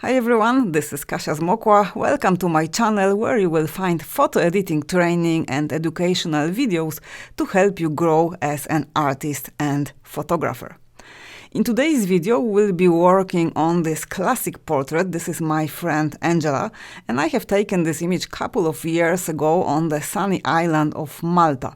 Hi everyone, this is Kasia Zmokla. Welcome to my channel where you will find photo editing training and educational videos to help you grow as an artist and photographer. In today's video, we'll be working on this classic portrait. This is my friend Angela, and I have taken this image a couple of years ago on the sunny island of Malta.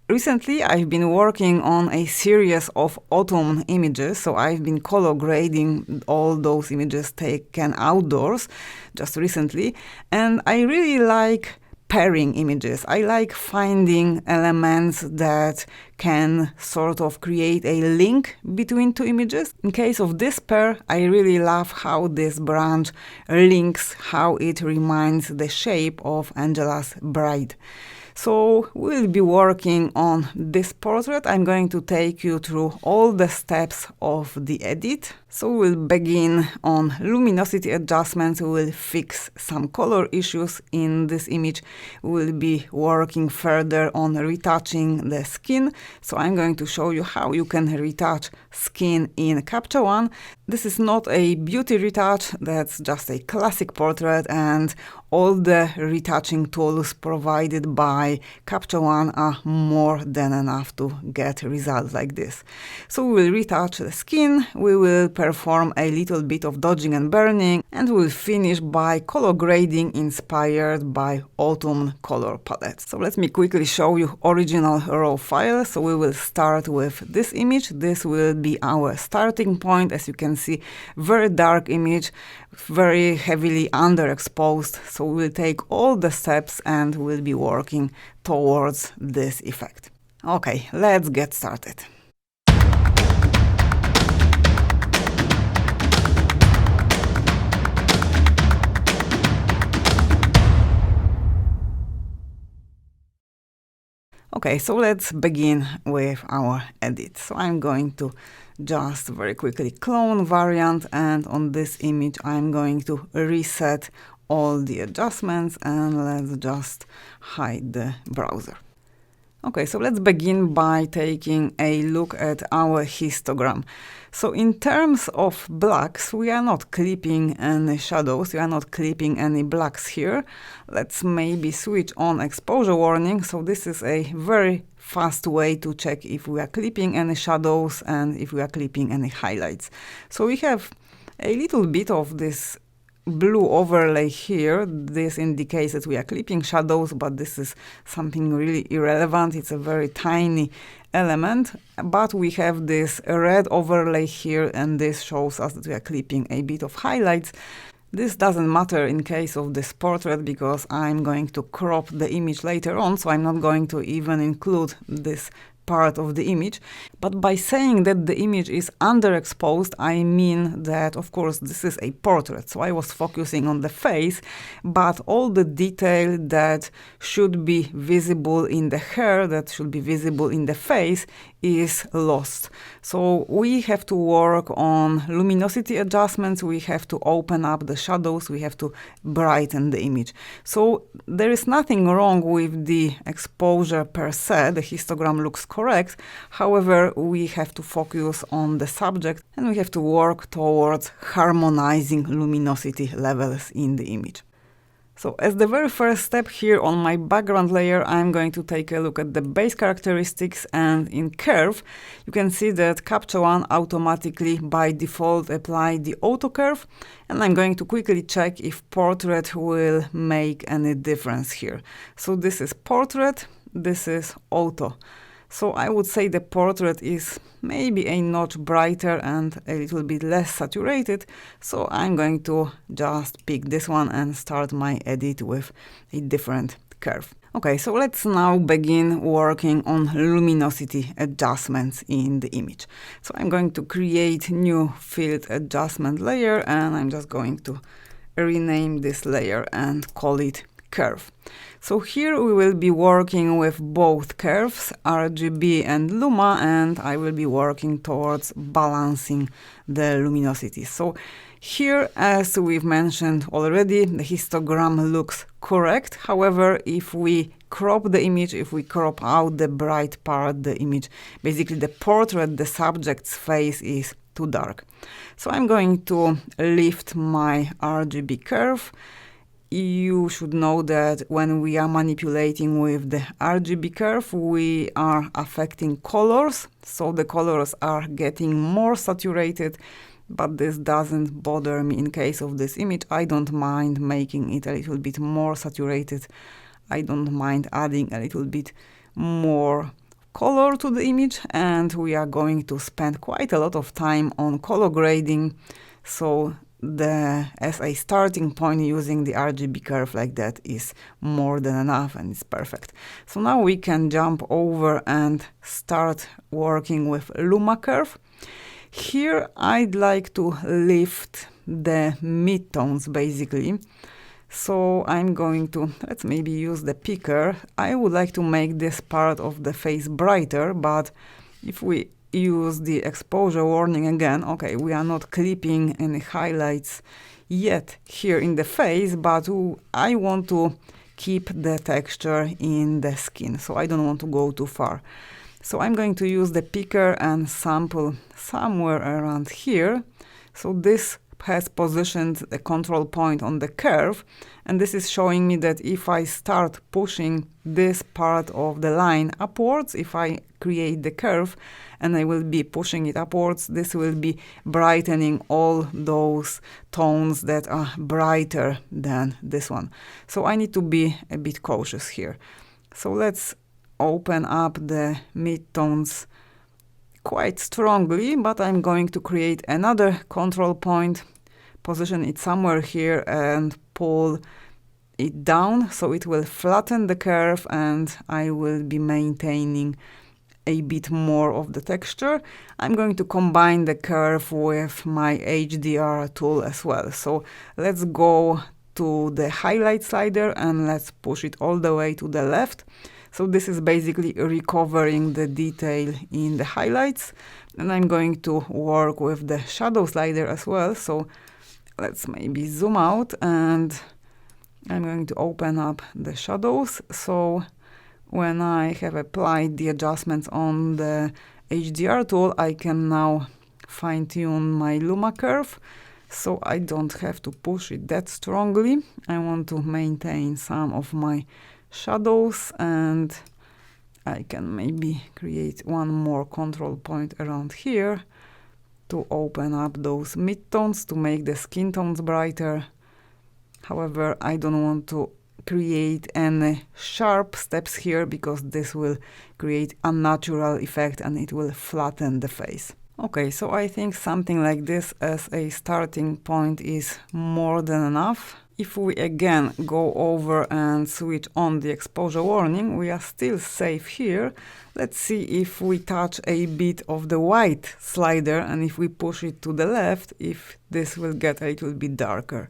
Recently, I've been working on a series of autumn images, so I've been color grading all those images taken outdoors just recently, and I really like pairing images. I like finding elements that can sort of create a link between two images. In case of this pair, I really love how this branch links, how it reminds the shape of Angela's bride. So we'll be working on this portrait. I'm going to take you through all the steps of the edit. So we'll begin on luminosity adjustments. We'll fix some color issues in this image. We'll be working further on retouching the skin. So I'm going to show you how you can retouch skin in Capture One. This is not a beauty retouch, that's just a classic portrait, and all the retouching tools provided by Capture One are more than enough to get results like this. So we will retouch the skin, we will perform a little bit of dodging and burning, and we'll finish by color grading inspired by autumn color palettes. So let me quickly show you original raw file. So we will start with this image. This will be our starting point. As you can see, very dark image, very heavily underexposed. So we'll take all the steps and we'll be working towards this effect. Okay, let's get started. Okay, so let's begin with our edit. So I'm going to just very quickly clone variant, and on this image I'm going to reset all the adjustments, and let's just hide the browser. Okay, so let's begin by taking a look at our histogram. So in terms of blacks, we are not clipping any shadows, we are not clipping any blacks here. Let's maybe switch on exposure warning. So this is a very fast way to check if we are clipping any shadows and if we are clipping any highlights. So we have a little bit of this blue overlay here. This indicates that we are clipping shadows, but this is something really irrelevant. It's a very tiny element, but we have this red overlay here, and this shows us that we are clipping a bit of highlights. This doesn't matter in case of this portrait because I'm going to crop the image later on, so I'm not going to even include this part of the image. But by saying that the image is underexposed, I mean that, of course, this is a portrait, so I was focusing on the face, but all the detail that should be visible in the hair, that should be visible in the face, is lost. So we have to work on luminosity adjustments, we have to open up the shadows, we have to brighten the image. So there is nothing wrong with the exposure per se, the histogram looks correct. However, we have to focus on the subject and we have to work towards harmonizing luminosity levels in the image. So as the very first step here on my background layer, I'm going to take a look at the base characteristics, and in Curve, you can see that Capture One automatically by default apply the auto curve, and I'm going to quickly check if portrait will make any difference here. So this is portrait, this is auto. So I would say the portrait is maybe a notch brighter and a little bit less saturated. So I'm going to just pick this one and start my edit with a different curve. Okay, so let's now begin working on luminosity adjustments in the image. So I'm going to create new field adjustment layer, and I'm just going to rename this layer and call it curve. So here we will be working with both curves, RGB and Luma, and I will be working towards balancing the luminosity. So here, as we've mentioned already, the histogram looks correct. However, if we crop the image, if we crop out the bright part, the image, basically the portrait, the subject's face is too dark. So I'm going to lift my RGB curve. You should know that when we are manipulating with the RGB curve, we are affecting colors, so the colors are getting more saturated, but this doesn't bother me in case of this image. I don't mind making it a little bit more saturated. I don't mind adding a little bit more color to the image, and we are going to spend quite a lot of time on color grading, so as a starting point, using the RGB curve like that is more than enough, and it's perfect. So now we can jump over and start working with Luma Curve. Here I'd like to lift the midtones basically. So I'm going to, let's maybe use the picker. I would like to make this part of the face brighter, but if we use the exposure warning again, okay, we are not clipping any highlights yet here in the face, but I want to keep the texture in the skin, so I don't want to go too far. So I'm going to use the picker and sample somewhere around here. So this has positioned the control point on the curve, and this is showing me that if I start pushing this part of the line upwards, if I create the curve and I will be pushing it upwards, this will be brightening all those tones that are brighter than this one. So I need to be a bit cautious here. So let's open up the midtones quite strongly, but I'm going to create another control point, position it somewhere here and pull it down so it will flatten the curve, and I will be maintaining a bit more of the texture. I'm going to combine the curve with my HDR tool as well. So let's go to the highlight slider and let's push it all the way to the left. So this is basically recovering the detail in the highlights, and I'm going to work with the shadow slider as well. So let's maybe zoom out, and I'm going to open up the shadows. So when I have applied the adjustments on the HDR tool, I can now fine-tune my Luma curve, so I don't have to push it that strongly. I want to maintain some of my shadows, and I can maybe create one more control point around here to open up those midtones to make the skin tones brighter. However, I don't want to create any sharp steps here because this will create a unnatural effect and it will flatten the face. Okay, so I think something like this as a starting point is more than enough. If we again go over and switch on the exposure warning, we are still safe here. Let's see if we touch a bit of the white slider and if we push it to the left, if this will get a little bit darker.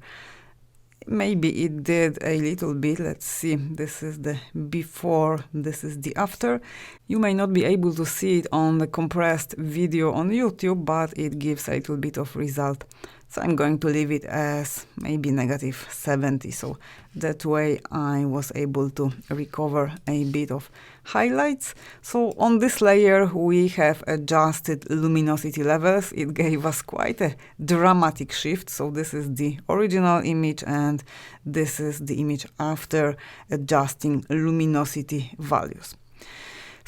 Maybe it did a little bit. Let's see. This is the before, this is the after. You may not be able to see it on the compressed video on YouTube, but it gives a little bit of result. So I'm going to leave it as maybe -70. So that way I was able to recover a bit of highlights. So on this layer we have adjusted luminosity levels. It gave us quite a dramatic shift. So this is the original image and this is the image after adjusting luminosity values.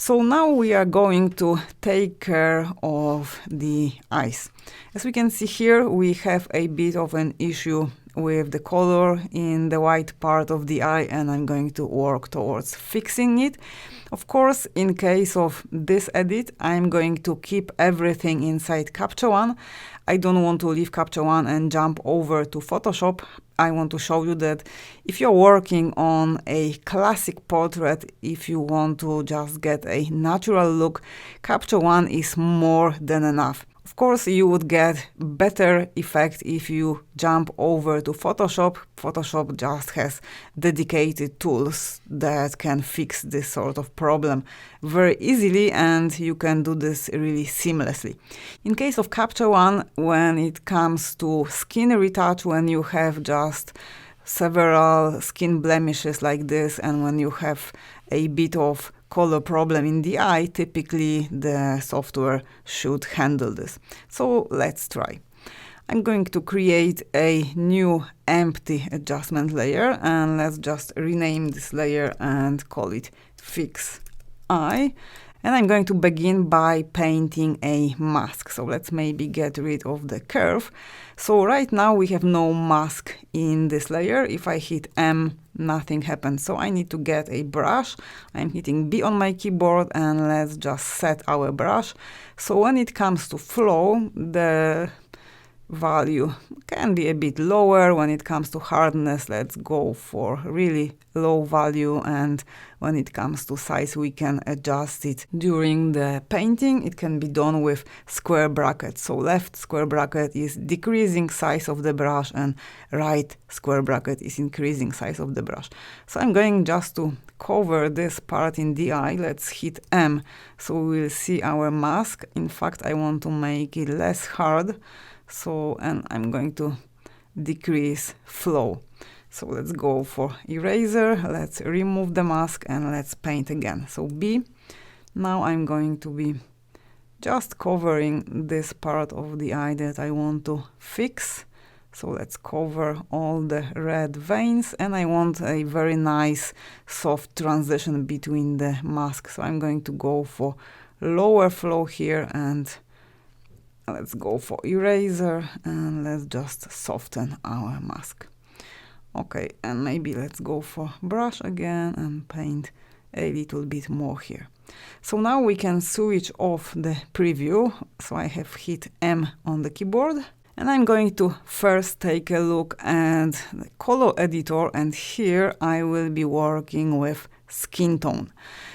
So now we are going to take care of the eyes. As we can see here, we have a bit of an issue with the color in the white part of the eye, and I'm going to work towards fixing it. Of course, in case of this edit, I'm going to keep everything inside Capture One. I don't want to leave Capture One and jump over to Photoshop. I want to show you that if you're working on a classic portrait, if you want to just get a natural look, Capture One is more than enough. Of course, you would get better effect if you jump over to Photoshop. Photoshop just has dedicated tools that can fix this sort of problem very easily, and you can do this really seamlessly. In case of Capture One, when it comes to skin retouch, when you have just several skin blemishes like this, and when you have a bit of color problem in the eye, typically the software should handle this. So let's try. I'm going to create a new empty adjustment layer, and let's just rename this layer and call it Fix Eye. And I'm going to begin by painting a mask. So let's maybe get rid of the curve. So right now we have no mask in this layer. If I hit M, nothing happens. So I need to get a brush. I'm hitting B on my keyboard, and let's just set our brush. So when it comes to flow, the value can be a bit lower. When it comes to hardness, let's go for really low value, and when it comes to size, we can adjust it during the painting. It can be done with square brackets. So left square bracket is decreasing size of the brush, and right square bracket is increasing size of the brush. So I'm going just to cover this part in the eye. Let's hit M, so we'll see our mask. In fact, I want to make it less hard. So, and I'm going to decrease flow. So let's go for eraser, let's remove the mask, and let's paint again. So B, now I'm going to be just covering this part of the eye that I want to fix. So let's cover all the red veins, and I want a very nice soft transition between the mask. So I'm going to go for lower flow here, and let's go for eraser, and let's just soften our mask. Okay, and maybe let's go for brush again and paint a little bit more here. So now we can switch off the preview. So I have hit M on the keyboard, and I'm going to first take a look at the color editor, and here I will be working with skin tone.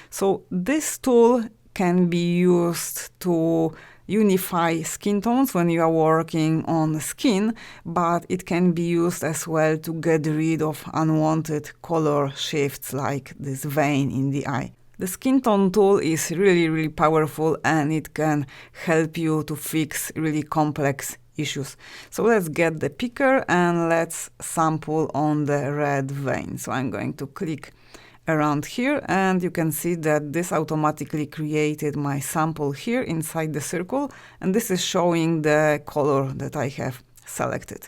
So this tool can be used to unify skin tones when you are working on the skin, but it can be used as well to get rid of unwanted color shifts like this vein in the eye. The skin tone tool is really powerful, and it can help you to fix really complex issues. So let's get the picker and let's sample on the red vein. So I'm going to click around here, and you can see that this automatically created my sample here inside the circle, and this is showing the color that I have selected.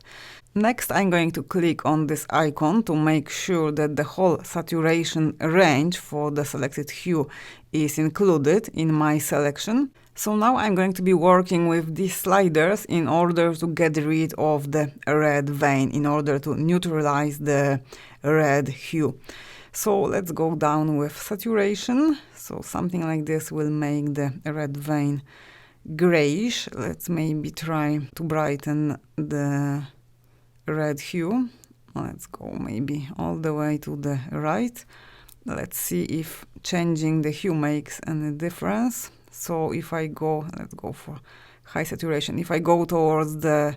Next, I'm going to click on this icon to make sure that the whole saturation range for the selected hue is included in my selection. So now I'm going to be working with these sliders in order to get rid of the red vein, in order to neutralize the red hue. So let's go down with saturation. So something like this will make the red vein grayish. Let's maybe try to brighten the red hue. Let's go maybe all the way to the right. Let's see if changing the hue makes any difference. So if I go, let's go for high saturation. If I go towards the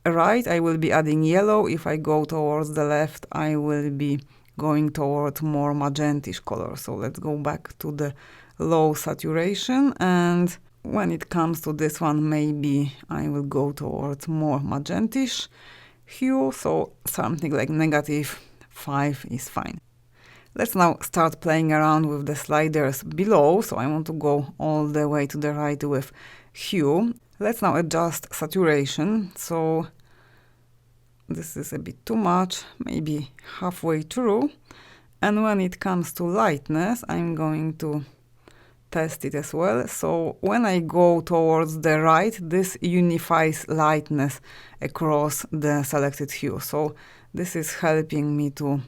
right, I will be adding yellow. If I go towards the left, I will be going toward more magentish color. So let's go back to the low saturation, and when it comes to this one, maybe I will go towards more magentish hue. So something like -5 is fine. Let's now start playing around with the sliders below. So I want to go all the way to the right with hue. Let's now adjust saturation. So this is a bit too much, maybe halfway through. And when it comes to lightness, I'm going to test it as well. So when I go towards the right, this unifies lightness across the selected hue. So this is helping me to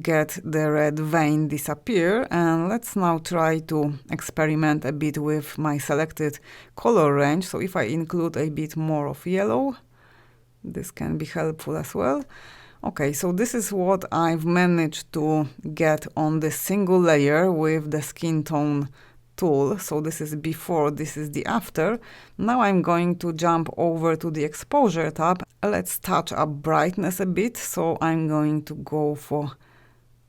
get the red vein disappear. And let's now try to experiment a bit with my selected color range. So if I include a bit more of yellow, this can be helpful as well. Okay, so this is what I've managed to get on this single layer with the skin tone tool. So this is before, this is the after. Now I'm going to jump over to the exposure tab. Let's touch up brightness a bit. So I'm going to go for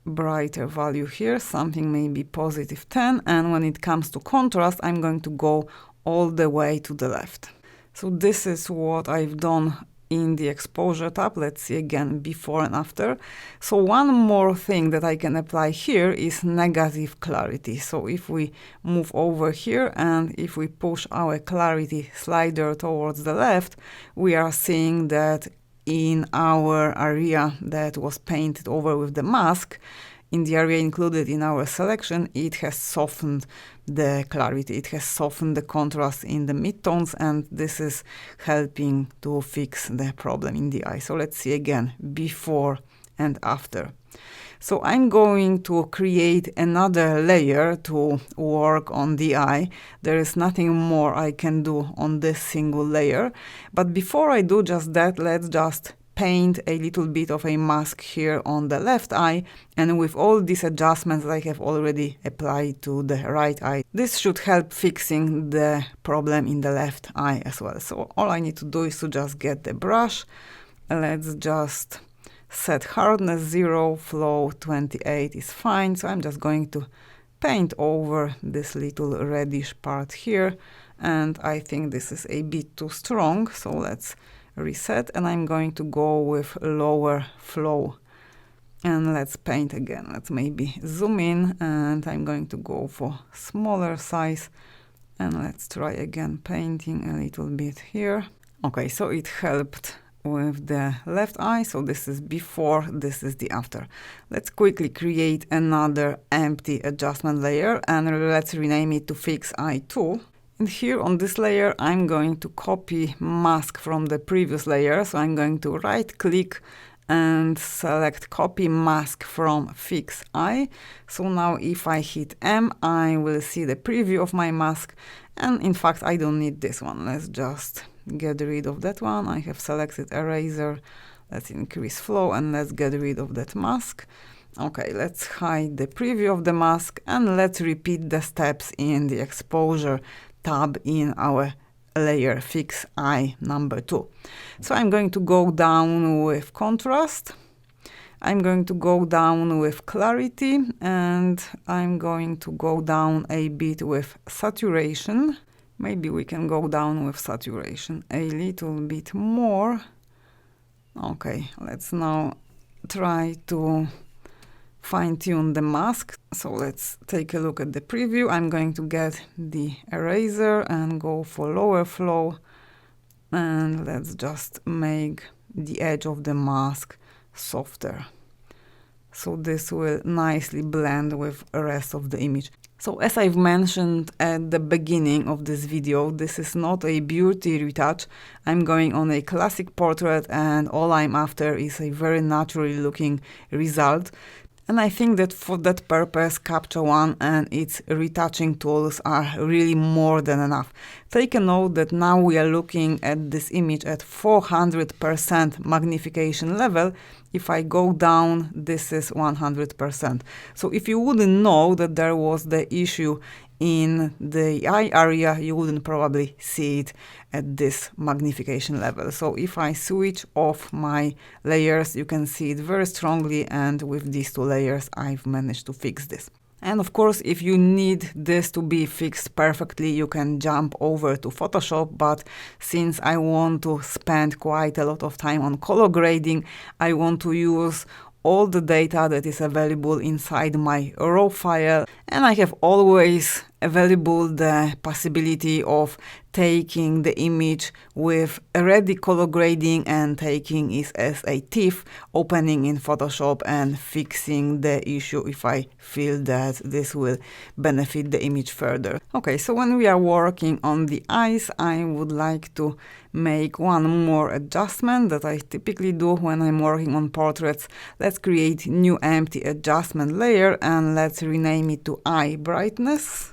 brighter value here, something maybe +10. And when it comes to contrast, I'm going to go all the way to the left. So this is what I've done in the exposure tab. Let's see again before and after. So one more thing that I can apply here is negative clarity. So if we move over here and if we push our clarity slider towards the left, we are seeing that in our area that was painted over with the mask, in the area included in our selection, it has softened the clarity, it has softened the contrast in the midtones, and this is helping to fix the problem in the eye. So let's see again, before and after. So I'm going to create another layer to work on the eye. There is nothing more I can do on this single layer. But before I do just that, let's just paint a little bit of a mask here on the left eye, and with all these adjustments that I have already applied to the right eye, this should help fixing the problem in the left eye as well. So all I need to do is to just get the brush. Let's just set hardness 0, flow 28 is fine. So I'm just going to paint over this little reddish part here, and I think this is a bit too strong, so let's reset, and I'm going to go with lower flow, and let's paint again. Let's maybe zoom in, and I'm going to go for smaller size, and let's try again painting a little bit here. Okay, so it helped with the left eye. So this is before, this is the after. Let's quickly create another empty adjustment layer, and let's rename it to Fix Eye 2. And here on this layer, I'm going to copy mask from the previous layer. So I'm going to right click and select copy mask from Fix Eye. So now if I hit M, I will see the preview of my mask. And in fact, I don't need this one. Let's just get rid of that one. I have selected eraser. Let's increase flow and let's get rid of that mask. Okay, let's hide the preview of the mask, and let's repeat the steps in the exposure tab in our layer Fix Eye number 2. So I'm going to go down with contrast. I'm going to go down with clarity, and I'm going to go down a bit with saturation. Maybe we can go down with saturation a little bit more. Okay, let's now try to fine-tune the mask. So let's take a look at the preview. I'm going to get the eraser and go for lower flow, and let's just make the edge of the mask softer. So this will nicely blend with the rest of the image. So as I've mentioned at the beginning of this video, this is not a beauty retouch. I'm going on a classic portrait, and all I'm after is a very naturally looking result. And I think that for that purpose, Capture One and its retouching tools are really more than enough. Take a note that now we are looking at this image at 400% magnification level. If I go down, this is 100%. So if you wouldn't know that there was the issue in the eye area, you wouldn't probably see it at this magnification level. So if I switch off my layers, you can see it very strongly, and with these two layers I've managed to fix this. And of course, if you need this to be fixed perfectly, you can jump over to Photoshop, but since I want to spend quite a lot of time on color grading, I want to use all the data that is available inside my raw file, and I have always available the possibility of taking the image with ready color grading and taking it as a TIFF, opening in Photoshop and fixing the issue if I feel that this will benefit the image further. Okay, so when we are working on the eyes, I would like to make one more adjustment that I typically do when I'm working on portraits. Let's create new empty adjustment layer, and let's rename it to Eye Brightness.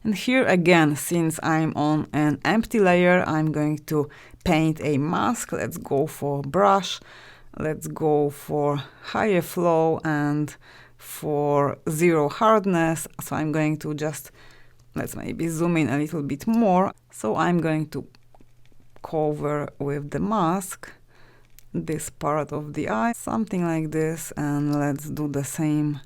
And here again, since I'm on an empty layer, I'm going to paint a mask. Let's go for brush. Let's go for higher flow and for 0 hardness. So I'm going to just, let's maybe zoom in a little bit more. So I'm going to cover with the mask this part of the eye, something like this, and let's do the same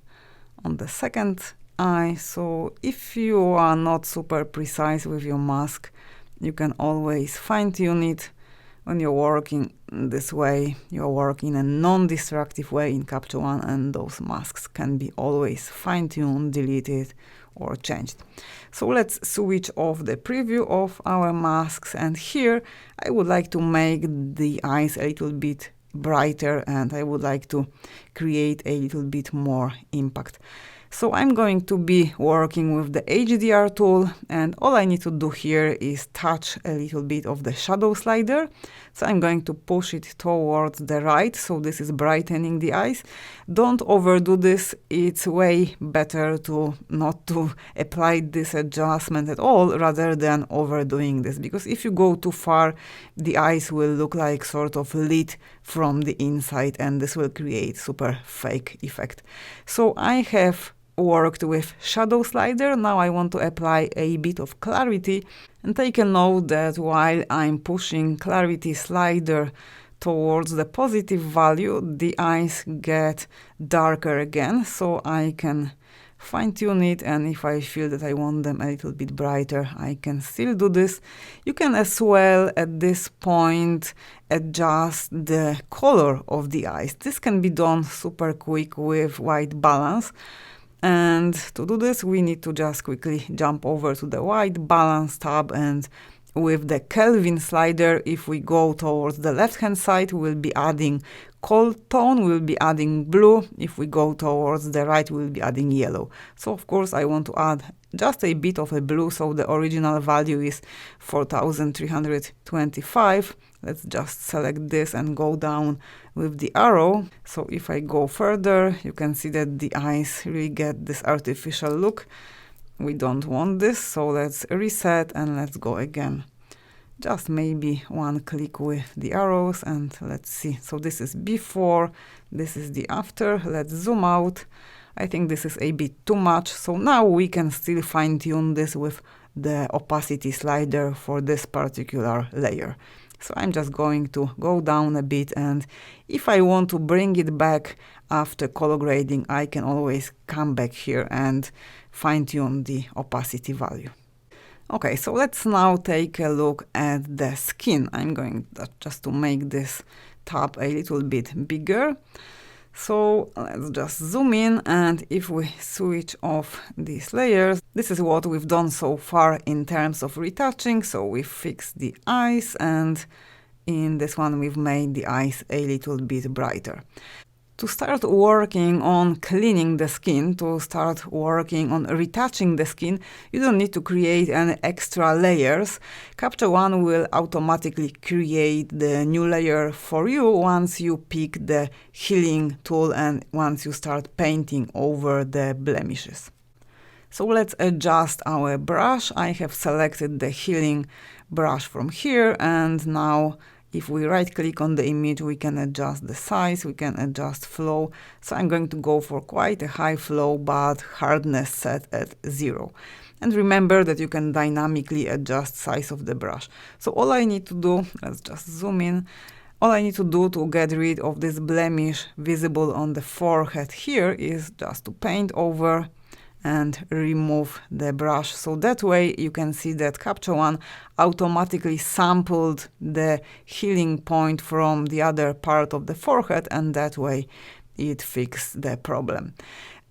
on the second eye. So if you are not super precise with your mask, you can always fine-tune it when you're working this way, you're working in a non-destructive way in Capture One, and those masks can be always fine-tuned, deleted, or changed. So let's switch off the preview of our masks, and here I would like to make the eyes a little bit brighter, and I would like to create a little bit more impact. So I'm going to be working with the HDR tool, and all I need to do here is touch a little bit of the shadow slider. So I'm going to push it towards the right, so this is brightening the eyes. Don't overdo this. It's way better to not to apply this adjustment at all rather than overdoing this, because if you go too far, the eyes will look like sort of lit from the inside, and this will create super fake effect. So I have worked with shadow slider. Now I want to apply a bit of clarity, and take a note that while I'm pushing clarity slider towards the positive value, the eyes get darker again, so I can fine-tune it, and if I feel that I want them a little bit brighter, I can still do this. You can as well at this point adjust the color of the eyes. This can be done super quick with white balance. And to do this, we need to just quickly jump over to the white balance tab, and with the Kelvin slider, if we go towards the left-hand side, we'll be adding cold tone, we'll be adding blue. If we go towards the right, we'll be adding yellow. So of course I want to add just a bit of a blue, so the original value is 4325. Let's just select this and go down with the arrow. So if I go further, you can see that the eyes really get this artificial look. We don't want this, so let's reset and let's go again. Just maybe one click with the arrows, and let's see. So this is before, this is the after. Let's zoom out. I think this is a bit too much, so now we can still fine-tune this with the opacity slider for this particular layer. So I'm just going to go down a bit, and if I want to bring it back after color grading, I can always come back here and fine-tune the opacity value. Okay, so let's now take a look at the skin. I'm going just to make this tab a little bit bigger. So let's just zoom in, and if we switch off these layers, this is what we've done so far in terms of retouching. So we fixed the eyes, and in this one we've made the eyes a little bit brighter. To start working on cleaning the skin, to start working on retouching the skin, you don't need to create any extra layers. Capture One will automatically create the new layer for you once you pick the healing tool and once you start painting over the blemishes. So let's adjust our brush. I have selected the healing brush from here, and now if we right click on the image, we can adjust the size, we can adjust flow. So I'm going to go for quite a high flow, but hardness set at 0. And remember that you can dynamically adjust size of the brush. So all I need to do, let's just zoom in. All I need to do to get rid of this blemish visible on the forehead here is just to paint over and remove the brush. So that way you can see that Capture One automatically sampled the healing point from the other part of the forehead, and that way it fixed the problem.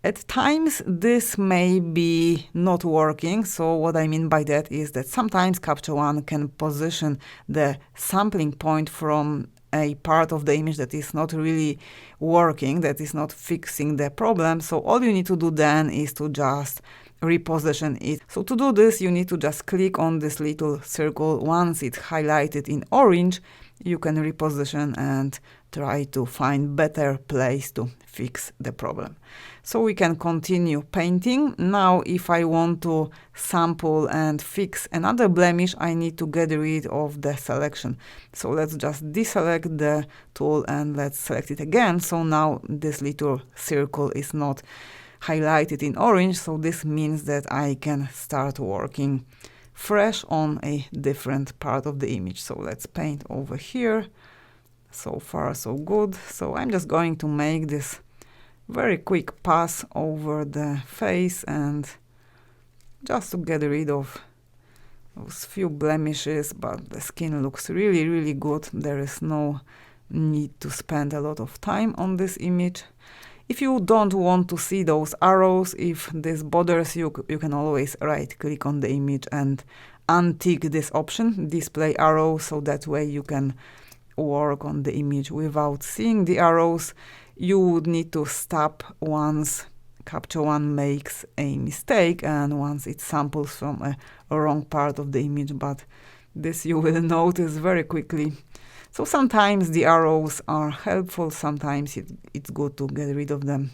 At times this may be not working, so what I mean by that is that sometimes Capture One can position the sampling point from a part of the image that is not really working, that is not fixing the problem. So all you need to do then is to just reposition it. So to do this, you need to just click on this little circle. Once it's highlighted in orange, you can reposition and try to find better place to fix the problem. So we can continue painting. Now, if I want to sample and fix another blemish, I need to get rid of the selection. So let's just deselect the tool and let's select it again. So now this little circle is not highlighted in orange. So this means that I can start working fresh on a different part of the image. So let's paint over here. So far, so good. So I'm just going to make this very quick pass over the face and just to get rid of those few blemishes, but the skin looks really, really good. There is no need to spend a lot of time on this image. If you don't want to see those arrows, if this bothers you, you can always right click on the image and untick this option, display arrows, so that way you can work on the image without seeing the arrows. You would need to stop once Capture One makes a mistake and once it samples from a wrong part of the image, but this you will notice very quickly. So sometimes the arrows are helpful, sometimes it's good to get rid of them.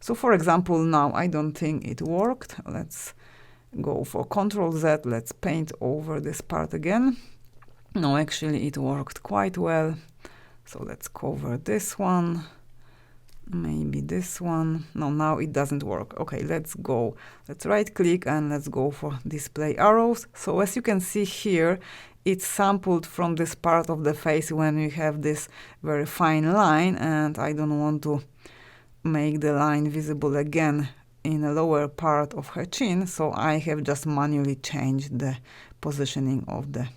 So for example, now I don't think it worked. Let's go for Ctrl Z, let's paint over this part again. No, actually it worked quite well. So let's cover this one. Maybe this one. No, now it doesn't work. Okay, let's go. Let's right click and let's go for display arrows. So as you can see here, it's sampled from this part of the face when we have this very fine line, and I don't want to make the line visible again in the lower part of her chin, so I have just manually changed the positioning of the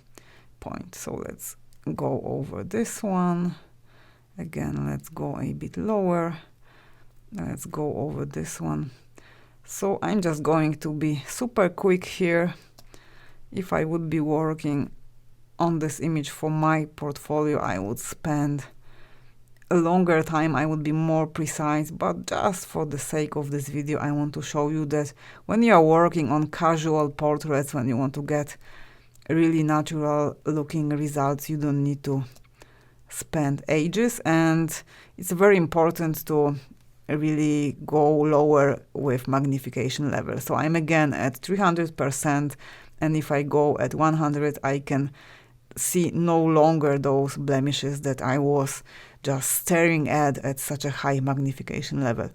point. So let's go over this one. Again, let's go a bit lower. Let's go over this one. So I'm just going to be super quick here. If I would be working on this image for my portfolio, I would spend a longer time, I would be more precise, but just for the sake of this video, I want to show you that when you are working on casual portraits, when you want to get really natural looking results, you don't need to spend ages, and it's very important to really go lower with magnification level. So I'm again at 300%, and if I go at 100, I can see no longer those blemishes that I was just staring at such a high magnification level.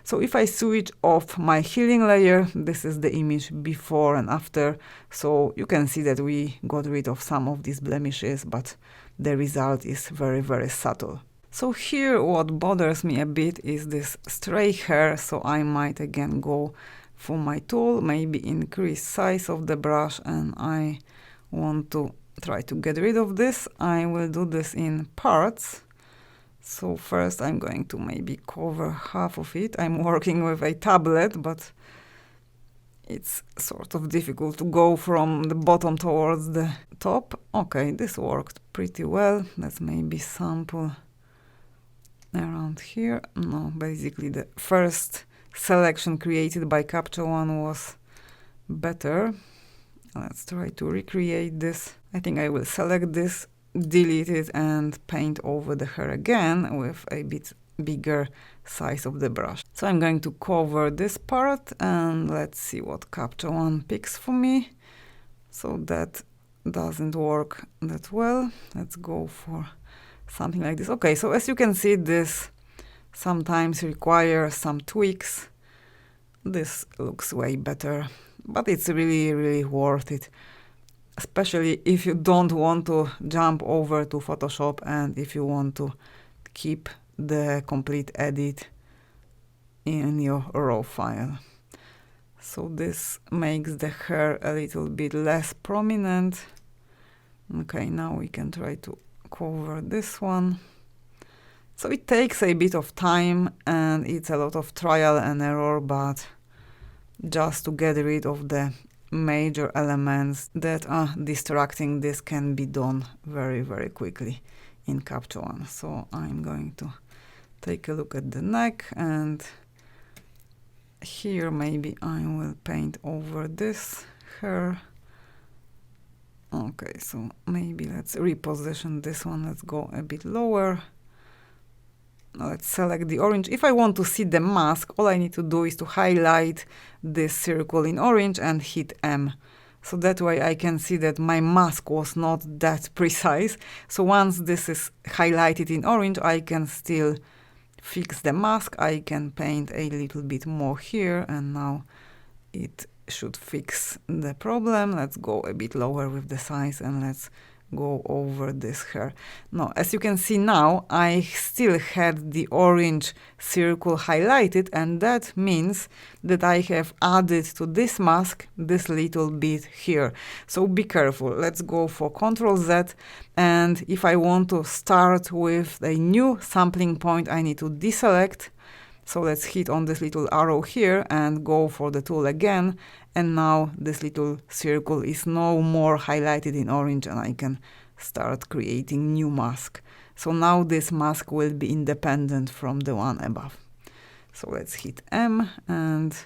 So if I switch off my healing layer, this is the image before and after. So you can see that we got rid of some of these blemishes, but the result is very, very subtle. So here what bothers me a bit is this stray hair. So I might again go for my tool, maybe increase size of the brush, and I want to try to get rid of this. I will do this in parts. So first I'm going to maybe cover half of it. I'm working with a tablet, but it's sort of difficult to go from the bottom towards the top. Okay, this worked pretty well. Let's maybe sample around here. No, basically the first selection created by Capture One was better. Let's try to recreate this. I think I will select this, delete it, and paint over the hair again with a bit bigger size of the brush. So I'm going to cover this part, and let's see what Capture One picks for me. So that doesn't work that well. Let's go for something like this. Okay, so as you can see, this sometimes requires some tweaks. This looks way better, but it's really, really worth it, especially if you don't want to jump over to Photoshop and if you want to keep the complete edit in your raw file. So this makes the hair a little bit less prominent. Okay, now we can try to cover this one. So it takes a bit of time and it's a lot of trial and error, but just to get rid of the major elements that are distracting, this can be done very, very quickly in Capture One. So I'm going to take a look at the neck, and here maybe I will paint over this hair. Okay, so maybe let's reposition this one. Let's go a bit lower. Let's select the orange. If I want to see the mask, all I need to do is to highlight this circle in orange and hit M. So that way I can see that my mask was not that precise. So once this is highlighted in orange, I can still fix the mask. I can paint a little bit more here, and now it should fix the problem. Let's go a bit lower with the size, and let's go over this hair. Now, as you can see now, I still had the orange circle highlighted, and that means that I have added to this mask this little bit here. So be careful. Let's go for Ctrl Z, and if I want to start with a new sampling point, I need to deselect. So let's hit on this little arrow here and go for the tool again. And now this little circle is no more highlighted in orange, and I can start creating new mask. So now this mask will be independent from the one above. So let's hit M, and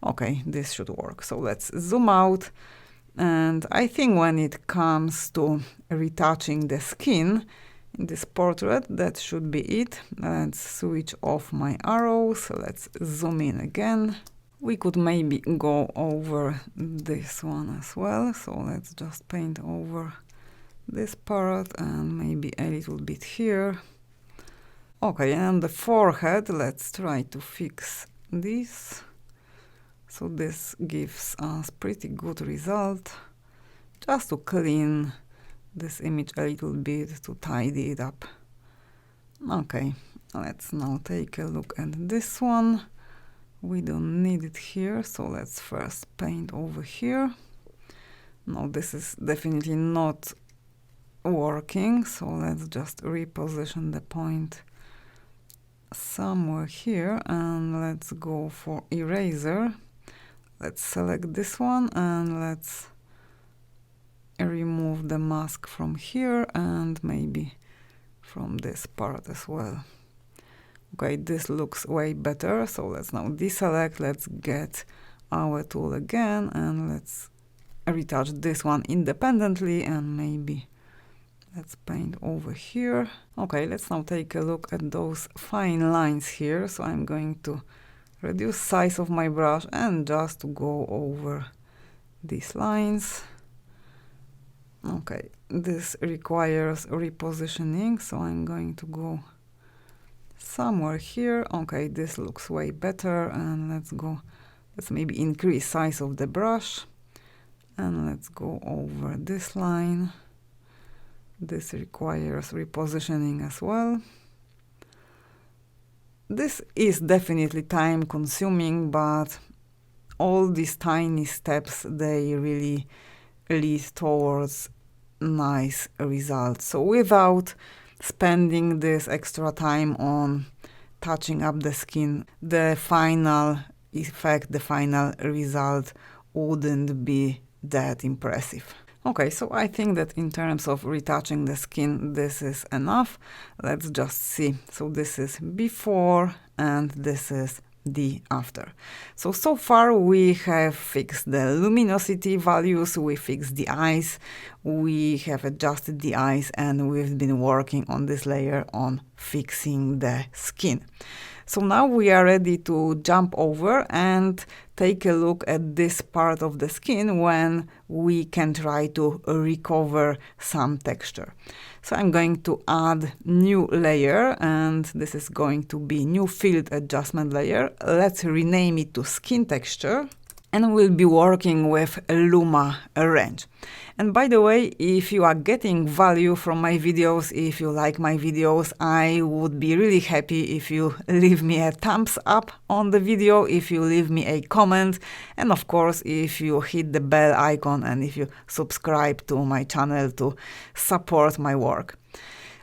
okay, this should work. So let's zoom out. And I think when it comes to retouching the skin, in this portrait, that should be it. Let's switch off my arrows. Let's zoom in again. We could maybe go over this one as well. So let's just paint over this part and maybe a little bit here. Okay, and the forehead, let's try to fix this. So this gives us pretty good result. Just to clean this image a little bit, to tidy it up. Okay, let's now take a look at this one. We don't need it here, so let's first paint over here. No, this is definitely not working, so let's just reposition the point somewhere here, and let's go for eraser. Let's select this one, and let's remove the mask from here, and maybe from this part as well. Okay, this looks way better, so let's now deselect. Let's get our tool again, and let's retouch this one independently, and maybe let's paint over here. Okay, let's now take a look at those fine lines here. So I'm going to reduce size of my brush and just go over these lines. Okay, this requires repositioning, so I'm going to go somewhere here. Okay, this looks way better, and let's maybe increase size of the brush, and let's go over this line. This requires repositioning as well. This is definitely time consuming, but all these tiny steps, they really lead towards nice results. So without spending this extra time on touching up the skin, the final effect, the final result wouldn't be that impressive. Okay, so I think that in terms of retouching the skin, this is enough. Let's just see. So this is before, and this is the after. So far we have fixed the luminosity values, we fixed the eyes, we have adjusted the eyes, and we've been working on this layer on fixing the skin. So now we are ready to jump over and take a look at this part of the skin when we can try to recover some texture. So I'm going to add new layer, and this is going to be new field adjustment layer. Let's rename it to skin texture, and we'll be working with a Luma range. And by the way, if you are getting value from my videos, if you like my videos, I would be really happy if you leave me a thumbs up on the video, if you leave me a comment, and of course, if you hit the bell icon and if you subscribe to my channel to support my work.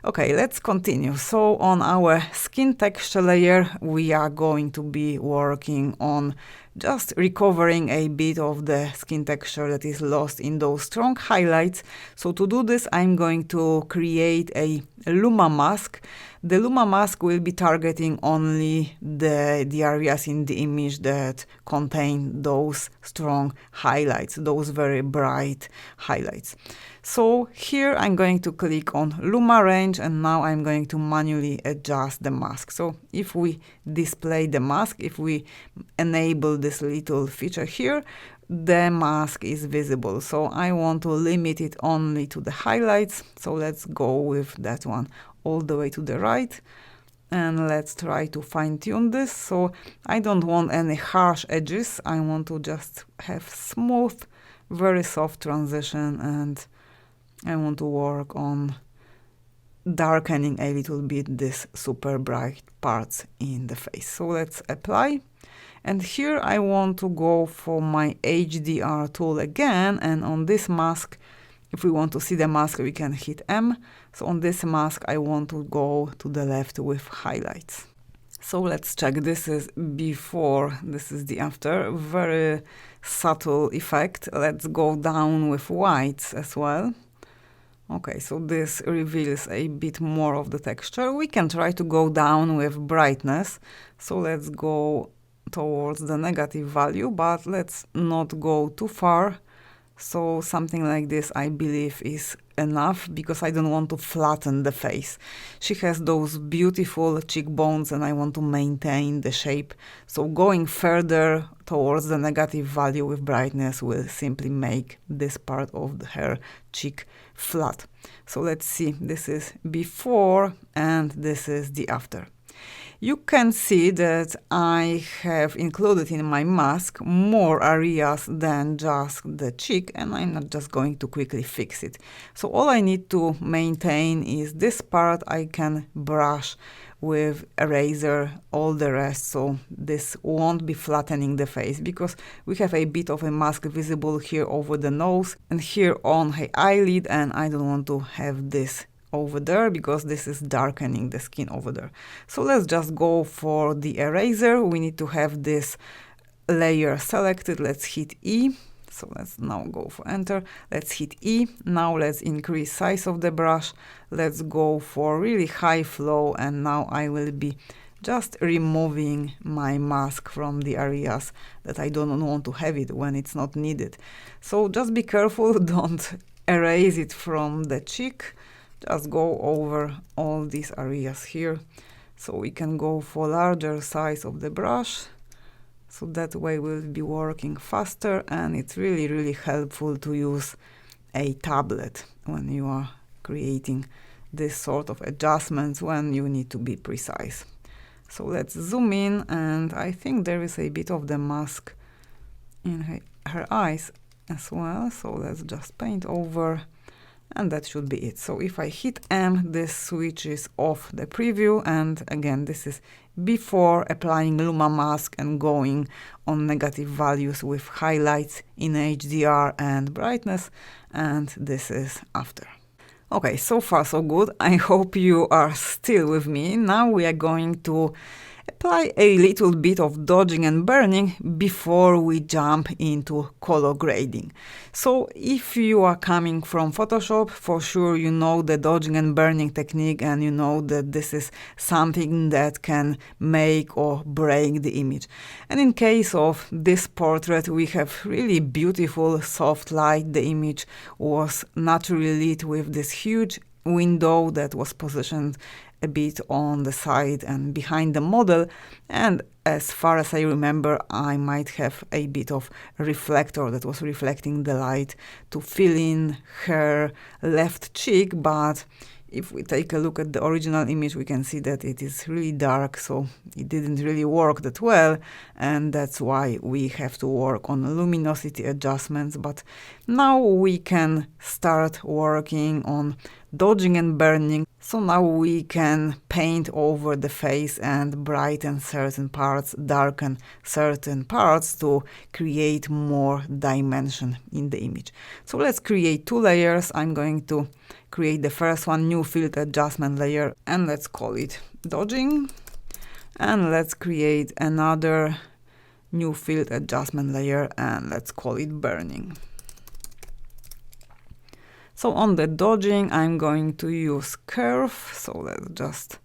Okay, let's continue. So on our skin texture layer, we are going to be working on just recovering a bit of the skin texture that is lost in those strong highlights. So to do this, I'm going to create a Luma Mask. The Luma Mask will be targeting only the areas in the image that contain those strong highlights, those very bright highlights. So here I'm going to click on Luma Range, and now I'm going to manually adjust the mask. So if we display the mask, if we enable this little feature here, the mask is visible. So I want to limit it only to the highlights. So let's go with that one all the way to the right. And let's try to fine-tune this. So I don't want any harsh edges. I want to just have smooth, very soft transition, and I want to work on darkening a little bit this super bright parts in the face. So let's apply. And here I want to go for my HDR tool again, and on this mask, if we want to see the mask, we can hit M. So on this mask, I want to go to the left with highlights. So let's check. This is before, this is the after. Very subtle effect. Let's go down with whites as well. Okay, so this reveals a bit more of the texture. We can try to go down with brightness. So let's go towards the negative value, but let's not go too far. So something like this, I believe, is enough, because I don't want to flatten the face. She has those beautiful cheekbones and I want to maintain the shape. So going further towards the negative value with brightness will simply make this part of her cheek flat. So let's see, this is before and this is the after. You can see that I have included in my mask more areas than just the cheek, and I'm not just going to quickly fix it. So all I need to maintain is this part. I can brush with eraser all the rest, so this won't be flattening the face, because we have a bit of a mask visible here over the nose and here on her eyelid, and I don't want to have this over there because this is darkening the skin over there. So let's just go for the eraser. We need to have this layer selected. Let's hit E. So let's now go for enter. Let's hit E. Now let's increase size of the brush. Let's go for really high flow, and now I will be just removing my mask from the areas that I don't want to have it when it's not needed. So just be careful, don't erase it from the cheek. Just go over all these areas here. So we can go for larger size of the brush. So that way we'll be working faster, and it's really, really helpful to use a tablet when you are creating this sort of adjustments when you need to be precise. So let's zoom in, and I think there is a bit of the mask in her eyes as well. So let's just paint over. And that should be it. So if I hit M, this switches off the preview. And again, this is before applying Luma Mask and going on negative values with highlights in HDR and brightness. And this is after. Okay, so far so good. I hope you are still with me. Now we are going to apply a little bit of dodging and burning before we jump into color grading. So if you are coming from Photoshop, for sure you know the dodging and burning technique, and you know that this is something that can make or break the image. And in case of this portrait, we have really beautiful soft light. The image was naturally lit with this huge window that was positioned a bit on the side and behind the model, and as far as I remember, I might have a bit of reflector that was reflecting the light to fill in her left cheek. But if we take a look at the original image, we can see that it is really dark, so it didn't really work that well, and that's why we have to work on luminosity adjustments. But now we can start working on dodging and burning. So now we can paint over the face and brighten certain parts, darken certain parts to create more dimension in the image. So let's create two layers. I'm going to create the first one, new field adjustment layer, and let's call it dodging. And let's create another new field adjustment layer, and let's call it burning. So on the dodging, I'm going to use curve. So let's just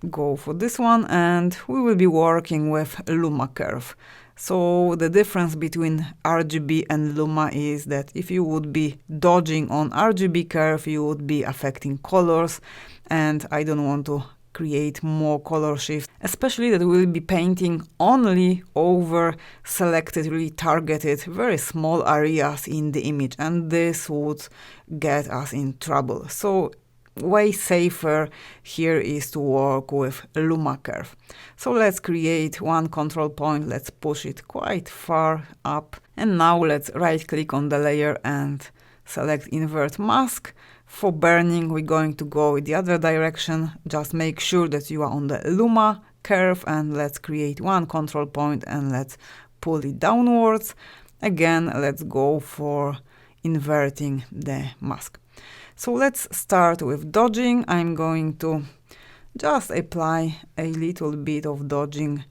go for this one, and we will be working with Luma Curve. So the difference between RGB and Luma is that if you would be dodging on RGB curve, you would be affecting colors, and I don't want to create more color shifts, especially that we will be painting only over selected, really targeted, very small areas in the image, and this would get us in trouble. So way safer here is to work with Luma Curve. So let's create one control point, let's push it quite far up, and now let's right click on the layer and select Invert Mask. For burning, we're going to go in the other direction. Just make sure that you are on the Luma Curve, and let's create one control point and let's pull it downwards. Again, let's go for inverting the mask. So let's start with dodging. I'm going to just apply a little bit of dodging,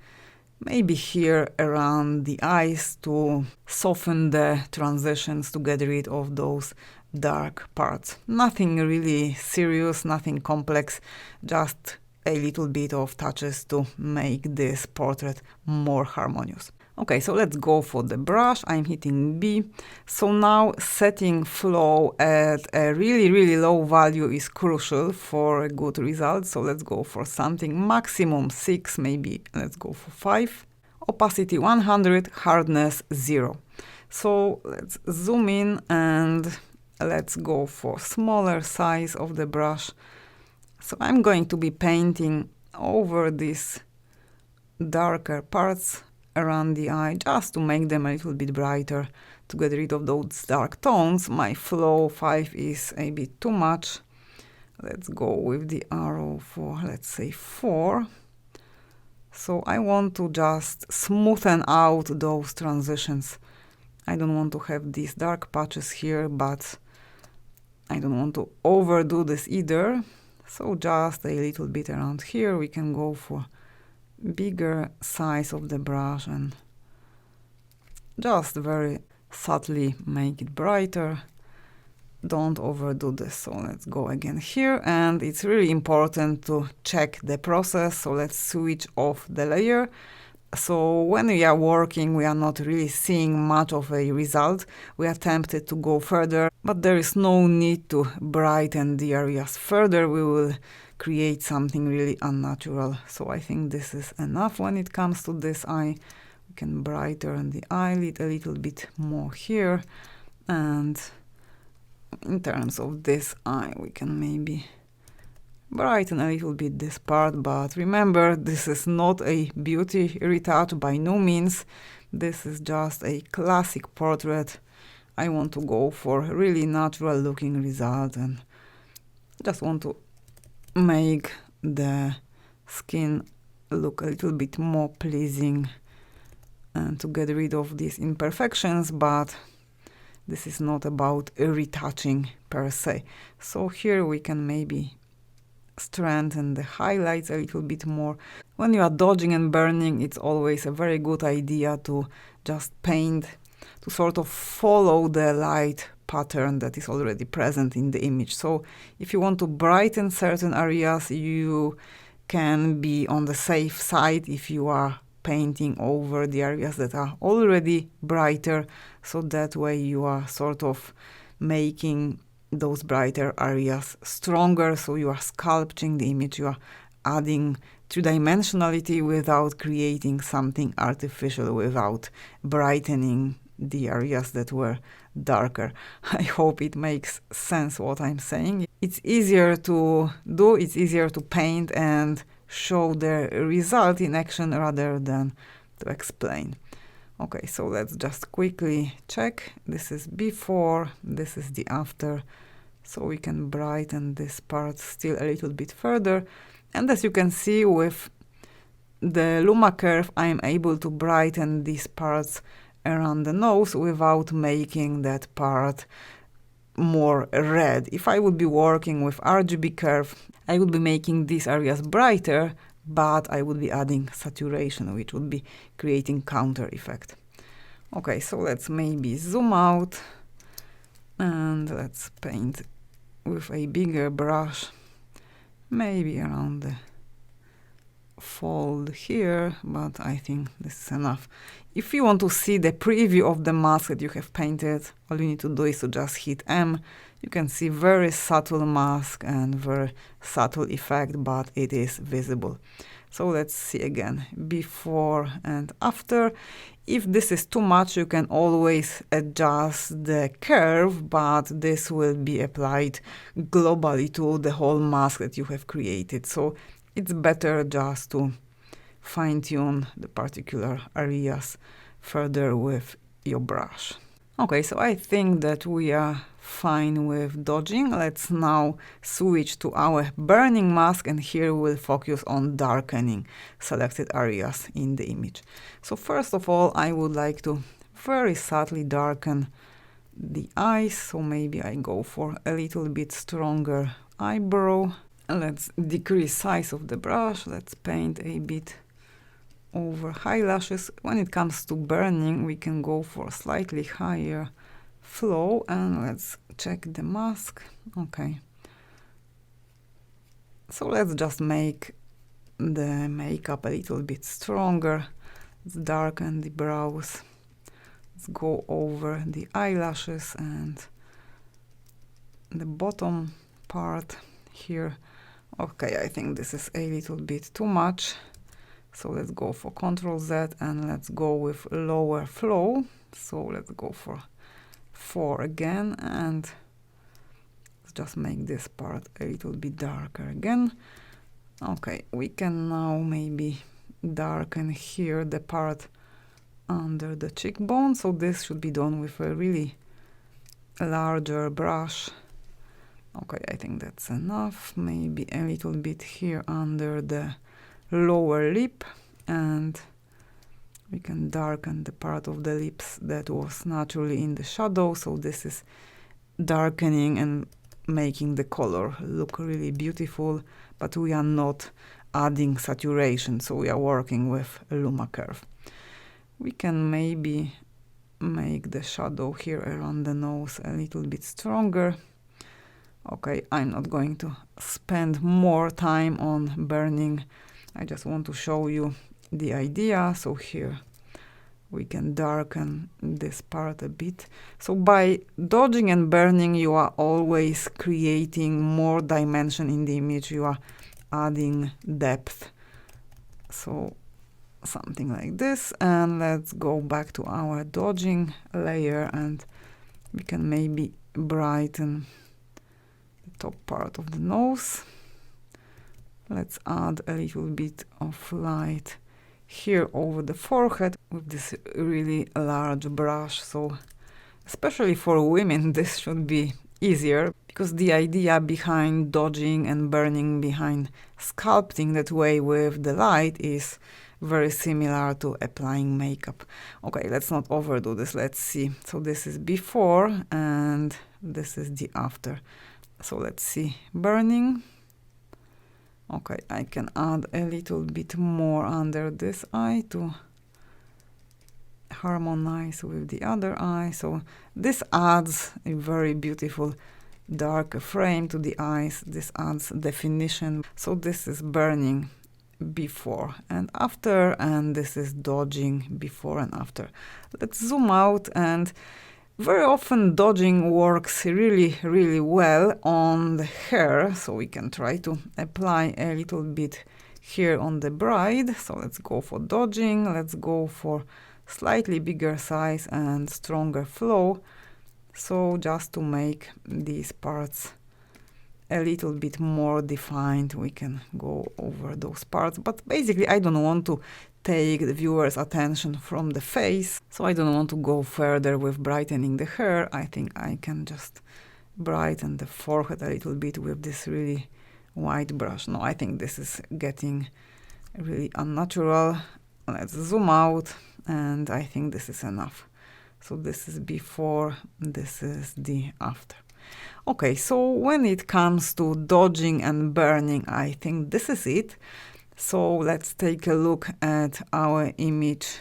maybe here around the eyes, to soften the transitions, to get rid of those dark parts. Nothing really serious, nothing complex, just a little bit of touches to make this portrait more harmonious. Okay, so let's go for the brush. I'm hitting B. So now setting flow at a really low value is crucial for a good result. So let's go for something maximum 6, maybe let's go for 5. Opacity 100, hardness 0. So let's zoom in and let's go for smaller size of the brush. So I'm going to be painting over these darker parts around the eye, just to make them a little bit brighter, to get rid of those dark tones. My flow 5 is a bit too much. Let's go with the arrow for, let's say, 4. So I want to just smoothen out those transitions. I don't want to have these dark patches here, but I don't want to overdo this either. So just a little bit around here. We can go for bigger size of the brush and just very subtly make it brighter. Don't overdo this. So let's go again here, and it's really important to check the process. So let's switch off the layer. So when we are working, we are not really seeing much of a result. We are tempted to go further, but there is no need to brighten the areas further. We will create something really unnatural. So I think this is enough when it comes to this eye. We can brighten the eyelid a little bit more here. And in terms of this eye, we can maybe brighten a little bit this part, but remember, this is not a beauty retouch by no means. This is just a classic portrait. I want to go for a really natural looking result and just want to make the skin look a little bit more pleasing and to get rid of these imperfections, but this is not about retouching per se. So here we can maybe strengthen the highlights a little bit more. When you are dodging and burning, it's always a very good idea to just paint, to sort of follow the light pattern that is already present in the image. So if you want to brighten certain areas, you can be on the safe side if you are painting over the areas that are already brighter. So that way you are sort of making those brighter areas stronger. So you are sculpting the image, you are adding two-dimensionality without creating something artificial, without brightening the areas that were darker. I hope it makes sense what I'm saying. It's easier to do, it's easier to paint and show the result in action rather than to explain. Okay, so let's just quickly check. This is before, this is the after. So we can brighten this part still a little bit further. And as you can see with the Luma Curve, I'm able to brighten these parts around the nose without making that part more red. If I would be working with RGB curve, I would be making these areas brighter, but I would be adding saturation, which would be creating counter effect. Okay, so let's maybe zoom out and let's paint with a bigger brush, maybe around the fold here, but I think this is enough. If you want to see the preview of the mask that you have painted, all you need to do is to just hit M. You can see very subtle mask and very subtle effect, but it is visible. So let's see again, before and after. If this is too much, you can always adjust the curve, but this will be applied globally to the whole mask that you have created. So it's better just to fine-tune the particular areas further with your brush. Okay, so I think that we are fine with dodging. Let's now switch to our burning mask, and here we'll focus on darkening selected areas in the image. So first of all, I would like to very subtly darken the eyes, so maybe I go for a little bit stronger eyebrow. Let's decrease size of the brush. Let's paint a bit over eyelashes. When it comes to burning, we can go for slightly higher flow, and let's check the mask. Okay, so let's just make the makeup a little bit stronger. Let's darken the brows. Let's go over the eyelashes and the bottom part here. Okay, I think this is a little bit too much. So let's go for Ctrl Z and let's go with lower flow. So let's go for 4 again, and let's just make this part a little bit darker again. Okay, we can now maybe darken here the part under the cheekbone. So this should be done with a really larger brush. Okay, I think that's enough. Maybe a little bit here under the lower lip, and we can darken the part of the lips that was naturally in the shadow. So this is darkening and making the color look really beautiful, but we are not adding saturation, so we are working with Luma Curve. We can maybe make the shadow here around the nose a little bit stronger. Okay, I'm not going to spend more time on burning. I just want to show you the idea. So here we can darken this part a bit. So by dodging and burning, you are always creating more dimension in the image. You are adding depth. So something like this. And let's go back to our dodging layer, and we can maybe brighten the top part of the nose. Let's add a little bit of light here over the forehead with this really large brush. So especially for women, this should be easier, because the idea behind dodging and burning, behind sculpting that way with the light, is very similar to applying makeup. Okay, let's not overdo this. Let's see. So this is before and this is the after. So let's see. Burning. Okay, I can add a little bit more under this eye to harmonize with the other eye. So this adds a very beautiful dark frame to the eyes. This adds definition. So this is burning before and after, and this is dodging before and after. Let's zoom out, and very often dodging works really well on the hair, so we can try to apply a little bit here on the bride. So let's go for dodging, let's go for slightly bigger size and stronger flow, so just to make these parts a little bit more defined. We can go over those parts, but basically I don't want to take the viewer's attention from the face, so I don't want to go further with brightening the hair. I think I can just brighten the forehead a little bit with this really white brush. No, I think this is getting really unnatural. Let's zoom out, and I think this is enough. So this is before, this is the after. Okay, so when it comes to dodging and burning, I think this is it. So let's take a look at our image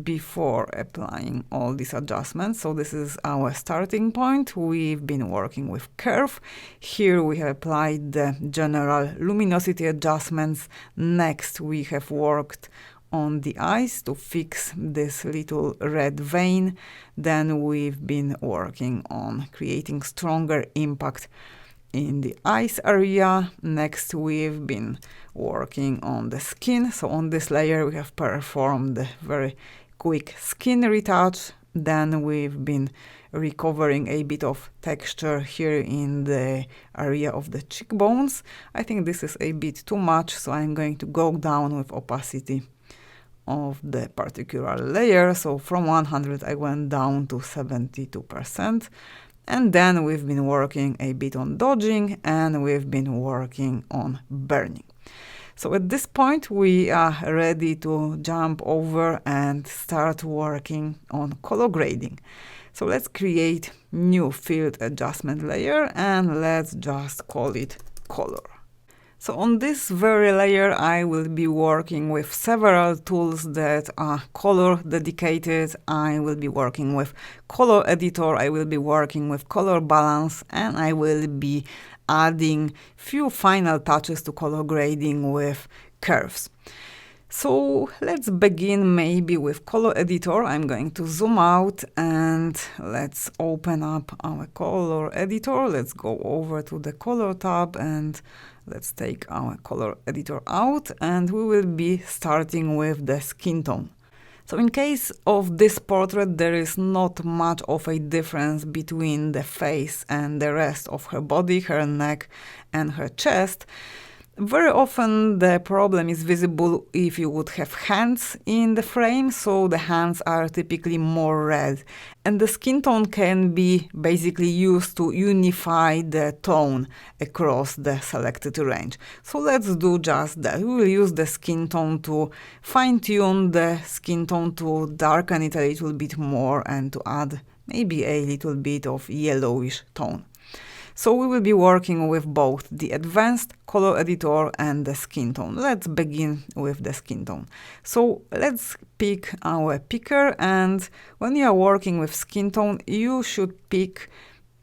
before applying all these adjustments. So this is our starting point. We've been working with curve. Here we have applied the general luminosity adjustments. Next we have worked on the eyes to fix this little red vein. Then we've been working on creating stronger impact in the eyes area. Next we've been working on the skin. So on this layer we have performed the very quick skin retouch. Then we've been recovering a bit of texture here in the area of the cheekbones. I think this is a bit too much, so I'm going to go down with opacity of the particular layer. So from 100 I went down to 72%. And then we've been working a bit on dodging, and we've been working on burning. So at this point we are ready to jump over and start working on color grading. So let's create new field adjustment layer, and let's just call it color. So on this very layer I will be working with several tools that are color dedicated. I will be working with color editor, I will be working with color balance, and I will be adding few final touches to color grading with curves. So let's begin maybe with color editor. I'm going to zoom out and let's open up our color editor. Let's go over to the color tab and let's take our color editor out, and we will be starting with the skin tone. So in case of this portrait, there is not much of a difference between the face and the rest of her body, her neck and her chest. Very often the problem is visible if you would have hands in the frame, so the hands are typically more red. And the skin tone can be basically used to unify the tone across the selected range. So let's do just that. We will use the skin tone to fine-tune the skin tone, to darken it a little bit more and to add maybe a little bit of yellowish tone. So we will be working with both the advanced color editor and the skin tone. Let's begin with the skin tone. So let's pick our picker, and when you are working with skin tone, you should pick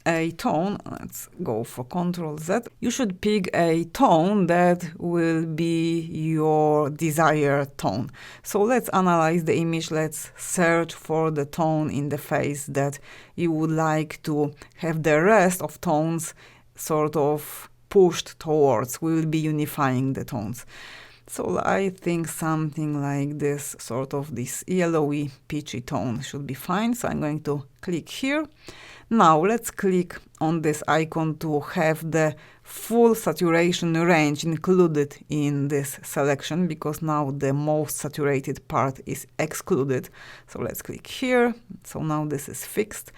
a tone. Let's go for Ctrl Z. You should pick a tone that will be your desired tone. So let's analyze the image. Let's search for the tone in the face that you would like to have the rest of tones sort of pushed towards. We will be unifying the tones. So I think something like this, sort of this yellowy peachy tone should be fine. So I'm going to click here. Now let's click on this icon to have the full saturation range included in this selection, because now the most saturated part is excluded. So let's click here. So now this is fixed.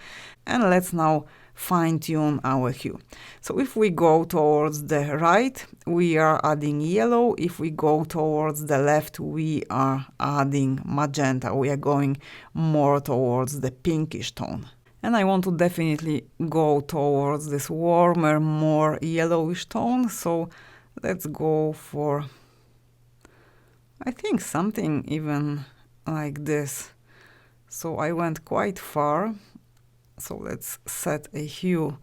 And let's now fine-tune our hue. So if we go towards the right, we are adding yellow. If we go towards the left, we are adding magenta. We are going more towards the pinkish tone. And I want to definitely go towards this warmer, more yellowish tone. So let's go for, I think, something even like this. So I went quite far. So let's set a hue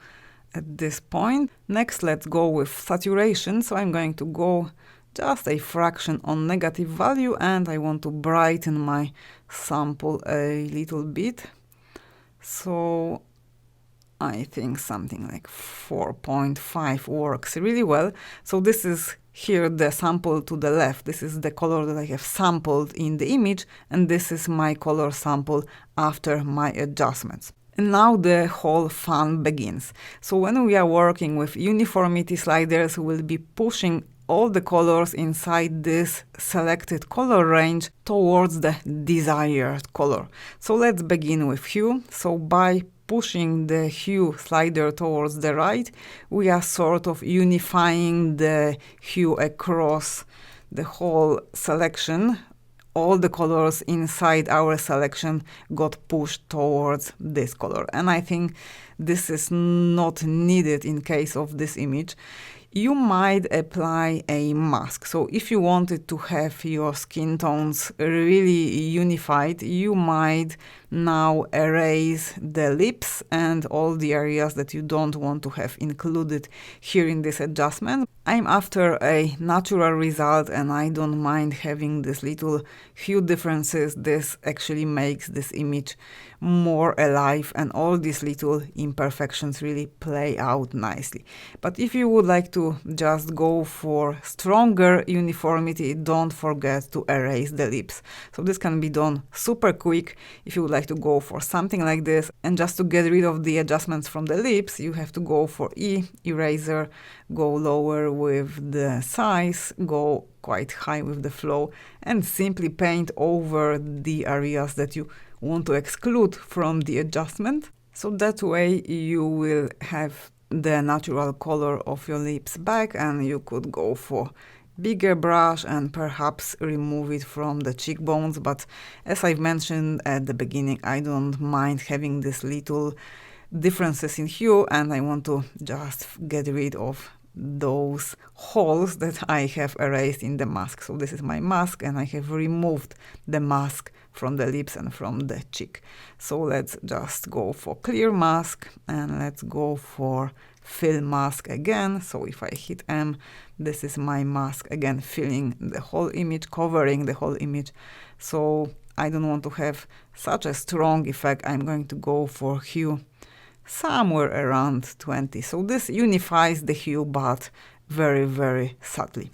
at this point. Next, let's go with saturation. So I'm going to go just a fraction on negative value, and I want to brighten my sample a little bit. So I think something like 4.5 works really well. So this is here the sample to the left. This is the color that I have sampled in the image, and this is my color sample after my adjustments. And now the whole fun begins. So when we are working with uniformity sliders, we'll be pushing all the colors inside this selected color range towards the desired color. So let's begin with hue. So by pushing the hue slider towards the right, we are sort of unifying the hue across the whole selection. All the colors inside our selection got pushed towards this color. And I think this is not needed in case of this image. You might apply a mask. So if you wanted to have your skin tones really unified, you might now erase the lips and all the areas that you don't want to have included here in this adjustment. I'm after a natural result, and I don't mind having this little hue differences. This actually makes this image more alive, and all these little imperfections really play out nicely. But if you would like to just go for stronger uniformity, don't forget to erase the lips. So this can be done super quick. If you would like to go for something like this, and just to get rid of the adjustments from the lips, you have to go for eraser, go lower with the size, go quite high with the flow, and simply paint over the areas that you want to exclude from the adjustment. So that way you will have the natural color of your lips back, and you could go for bigger brush and perhaps remove it from the cheekbones. But as I've mentioned at the beginning, I don't mind having these little differences in hue, and I want to just get rid of those holes that I have erased in the mask. So this is my mask, and I have removed the mask from the lips and from the cheek. So let's just go for clear mask, and let's go for fill mask again. So if I hit M, this is my mask again, filling the whole image, covering the whole image. So I don't want to have such a strong effect. I'm going to go for hue somewhere around 20. So this unifies the hue, but very, very subtly.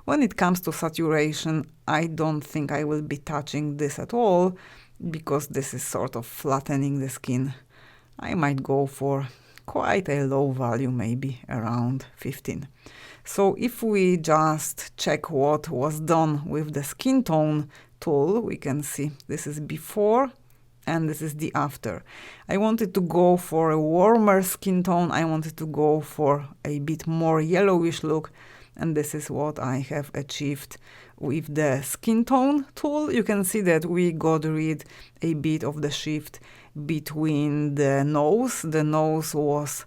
When it comes to saturation, I don't think I will be touching this at all, because this is sort of flattening the skin. I might go for quite a low value, maybe around 15. So if we just check what was done with the skin tone tool, we can see this is before and this is the after. I wanted to go for a warmer skin tone. I wanted to go for a bit more yellowish look, and this is what I have achieved with the skin tone tool. You can see that we got rid a bit of the shift between the nose. The nose was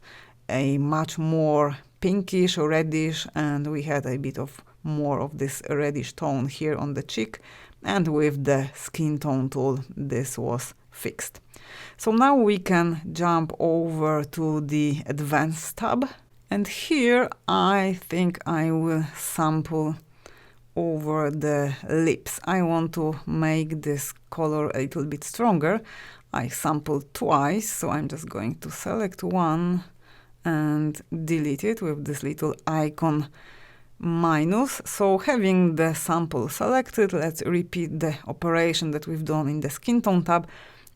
a much more pinkish or reddish, and we had a bit of more of this reddish tone here on the cheek. And with the skin tone tool, this was fixed. So now we can jump over to the advanced tab. And here I think I will sample over the lips. I want to make this color a little bit stronger. I sampled twice, so I'm just going to select one and delete it with this little icon minus. So having the sample selected, let's repeat the operation that we've done in the skin tone tab.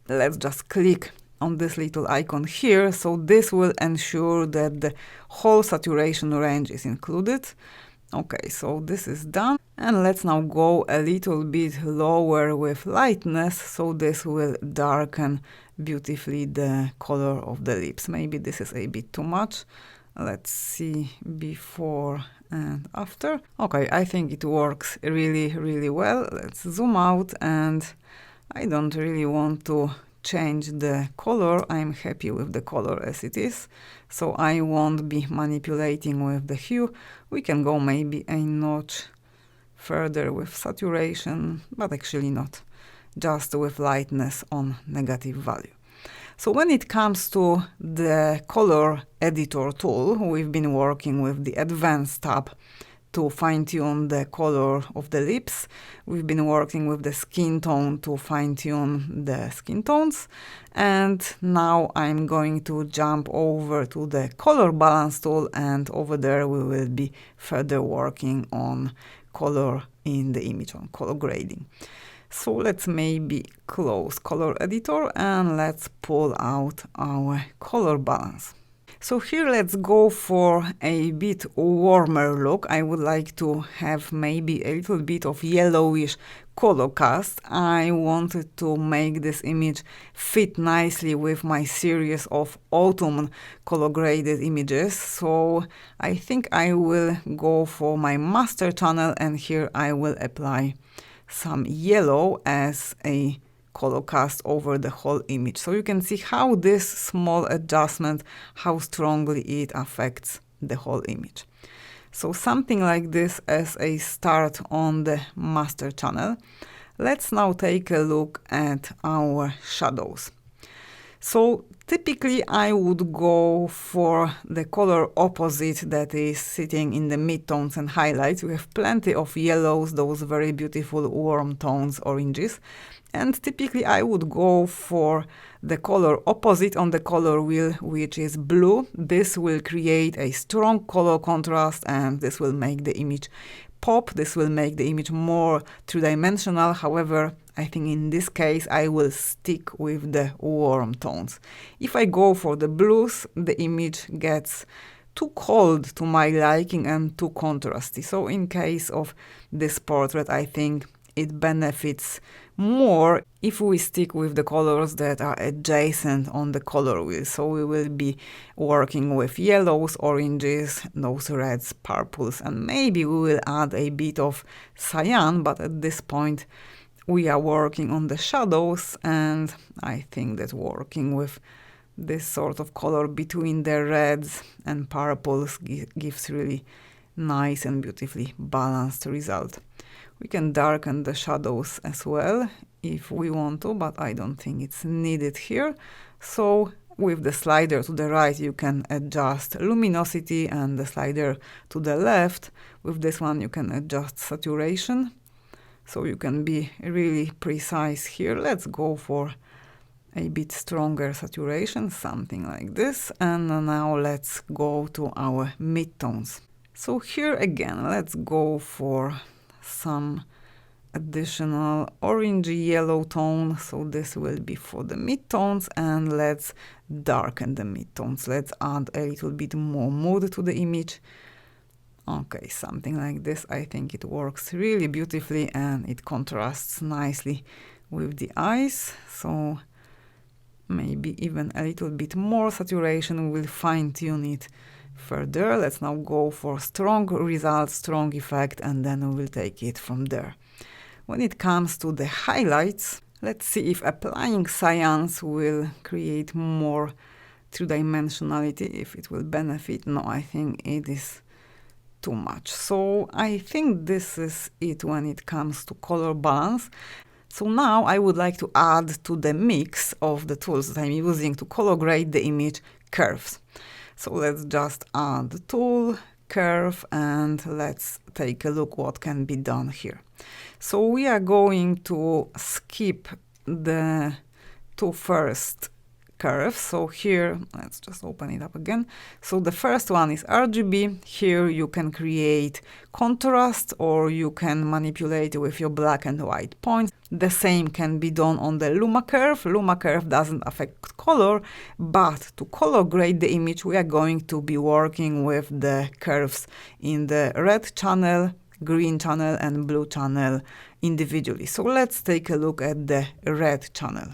Let's just click on this little icon here. So this will ensure that the whole saturation range is included. Okay, so this is done. And let's now go a little bit lower with lightness. So this will darken beautifully the color of the lips. Maybe this is a bit too much. Let's see before and after. Okay, I think it works really, really well. Let's zoom out, and I don't really want to change the color. I'm happy with the color as it is, so I won't be manipulating with the hue. We can go maybe a notch further with saturation, but actually not, just with lightness on negative value. So when it comes to the color editor tool, we've been working with the advanced tab to fine-tune the color of the lips. We've been working with the skin tone to fine-tune the skin tones. And now I'm going to jump over to the color balance tool, and over there we will be further working on color in the image, on color grading. So let's maybe close color editor and let's pull out our color balance. So here let's go for a bit warmer look. I would like to have maybe a little bit of yellowish color cast. I wanted to make this image fit nicely with my series of autumn color graded images. So I think I will go for my master channel, and here I will apply some yellow as a color cast over the whole image. So you can see how this small adjustment, how strongly it affects the whole image. So something like this as a start on the master channel. Let's now take a look at our shadows. So typically I would go for the color opposite that is sitting in the midtones and highlights. We have plenty of yellows, those very beautiful warm tones, oranges. And typically I would go for the color opposite on the color wheel, which is blue. This will create a strong color contrast, and this will make the image pop. This will make the image more two-dimensional. However, I think in this case I will stick with the warm tones. If I go for the blues, the image gets too cold to my liking and too contrasty. So in case of this portrait, I think it benefits more if we stick with the colors that are adjacent on the color wheel. So we will be working with yellows, oranges, those reds, purples, and maybe we will add a bit of cyan, but at this point we are working on the shadows, and I think that working with this sort of color between the reds and purples gives really nice and beautifully balanced result. We can darken the shadows as well if we want to, but I don't think it's needed here. So with the slider to the right, you can adjust luminosity, and the slider to the left, with this one you can adjust saturation. So you can be really precise here. Let's go for a bit stronger saturation, something like this. And now let's go to our midtones. So here again, let's go for some additional orangey yellow tone. So this will be for the midtones, and let's darken the midtones. Let's add a little bit more mood to the image. Okay, something like this. I think it works really beautifully and it contrasts nicely with the eyes. So maybe even a little bit more saturation. We'll fine-tune it further. Let's now go for strong results, strong effect, and then we will take it from there. When it comes to the highlights, let's see if applying cyans will create more two-dimensionality, if it will benefit. No, I think it is too much. So I think this is it when it comes to color balance. So now I would like to add to the mix of the tools that I'm using to color grade the image curves. So let's just add the tool, curve, and let's take a look what can be done here. So we are going to skip the two first curves. So here, let's just open it up again. So the first one is RGB. Here you can create contrast, or you can manipulate with your black and white points. The same can be done on the Luma Curve. Luma Curve doesn't affect color, but to color grade the image, we are going to be working with the curves in the red channel, green channel, and blue channel individually. So let's take a look at the red channel.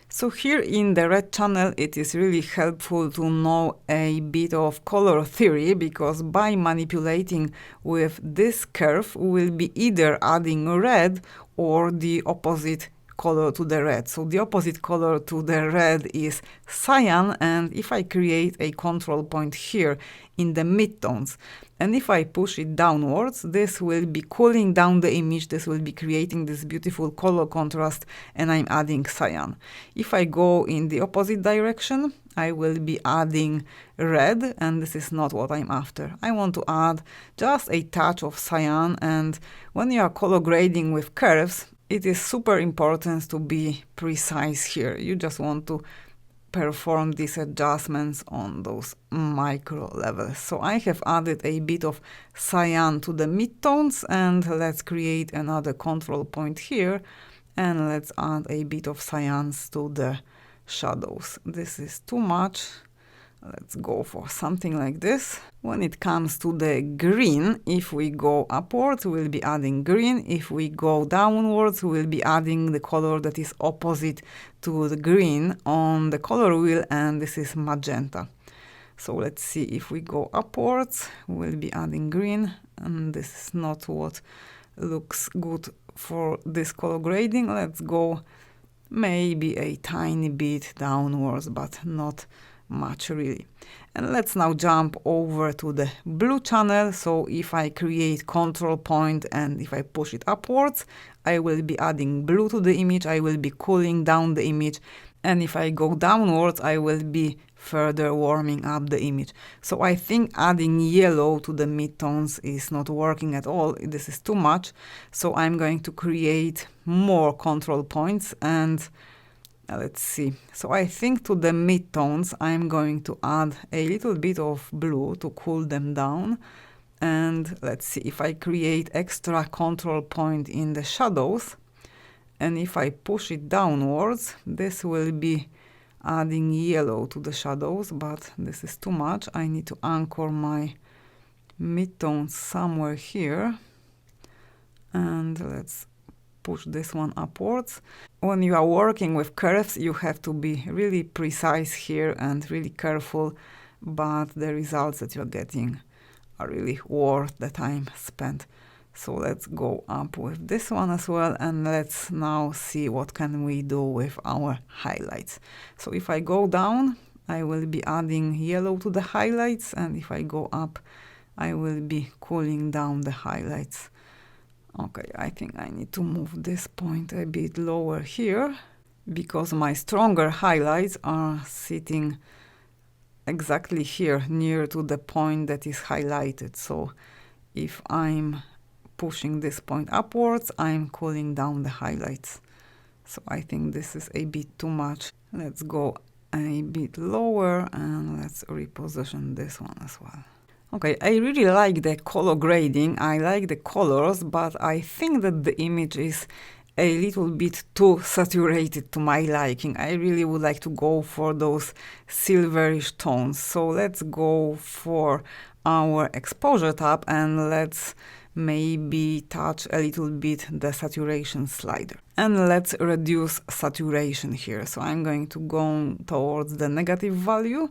So here in the red channel, it is really helpful to know a bit of color theory, because by manipulating with this curve, we'll be either adding red or the opposite color to the red. So the opposite color to the red is cyan, and if I create a control point here in the midtones, and if I push it downwards, this will be cooling down the image, this will be creating this beautiful color contrast, and I'm adding cyan. If I go in the opposite direction, I will be adding red, and this is not what I'm after. I want to add just a touch of cyan, and when you are color grading with curves, it is super important to be precise here. You just want to perform these adjustments on those micro levels. So I have added a bit of cyan to the midtones, and let's create another control point here, and let's add a bit of cyans to the shadows. This is too much. Let's go for something like this. When it comes to the green, if we go upwards, we'll be adding green. If we go downwards, we'll be adding the color that is opposite to the green on the color wheel, and this is magenta. So let's see, if we go upwards, we'll be adding green, and this is not what looks good for this color grading. Let's go maybe a tiny bit downwards, but not much really. And let's now jump over to the blue channel. So if I create control point and if I push it upwards, I will be adding blue to the image, I will be cooling down the image, and if I go downwards, I will be further warming up the image. So I think adding yellow to the midtones is not working at all. This is too much. So I'm going to create more control points, and let's see. So I think to the midtones, I'm going to add a little bit of blue to cool them down. And let's see, if I create extra control point in the shadows, and if I push it downwards, this will be adding yellow to the shadows, but this is too much. I need to anchor my midtones somewhere here. And let's push this one upwards. When you are working with curves, you have to be really precise here and really careful, but the results that you're getting are really worth the time spent. So let's go up with this one as well, and let's now see what can we do with our highlights. So if I go down, I will be adding yellow to the highlights, and if I go up, I will be cooling down the highlights. Okay, I think I need to move this point a bit lower here, because my stronger highlights are sitting exactly here, near to the point that is highlighted. So if I'm pushing this point upwards, I'm cooling down the highlights. So I think this is a bit too much. Let's go a bit lower and let's reposition this one as well. Okay, I really like the color grading, I like the colors, but I think that the image is a little bit too saturated to my liking. I really would like to go for those silverish tones. So let's go for our exposure tab and let's maybe touch a little bit the saturation slider. And let's reduce saturation here. So I'm going to go towards the negative value.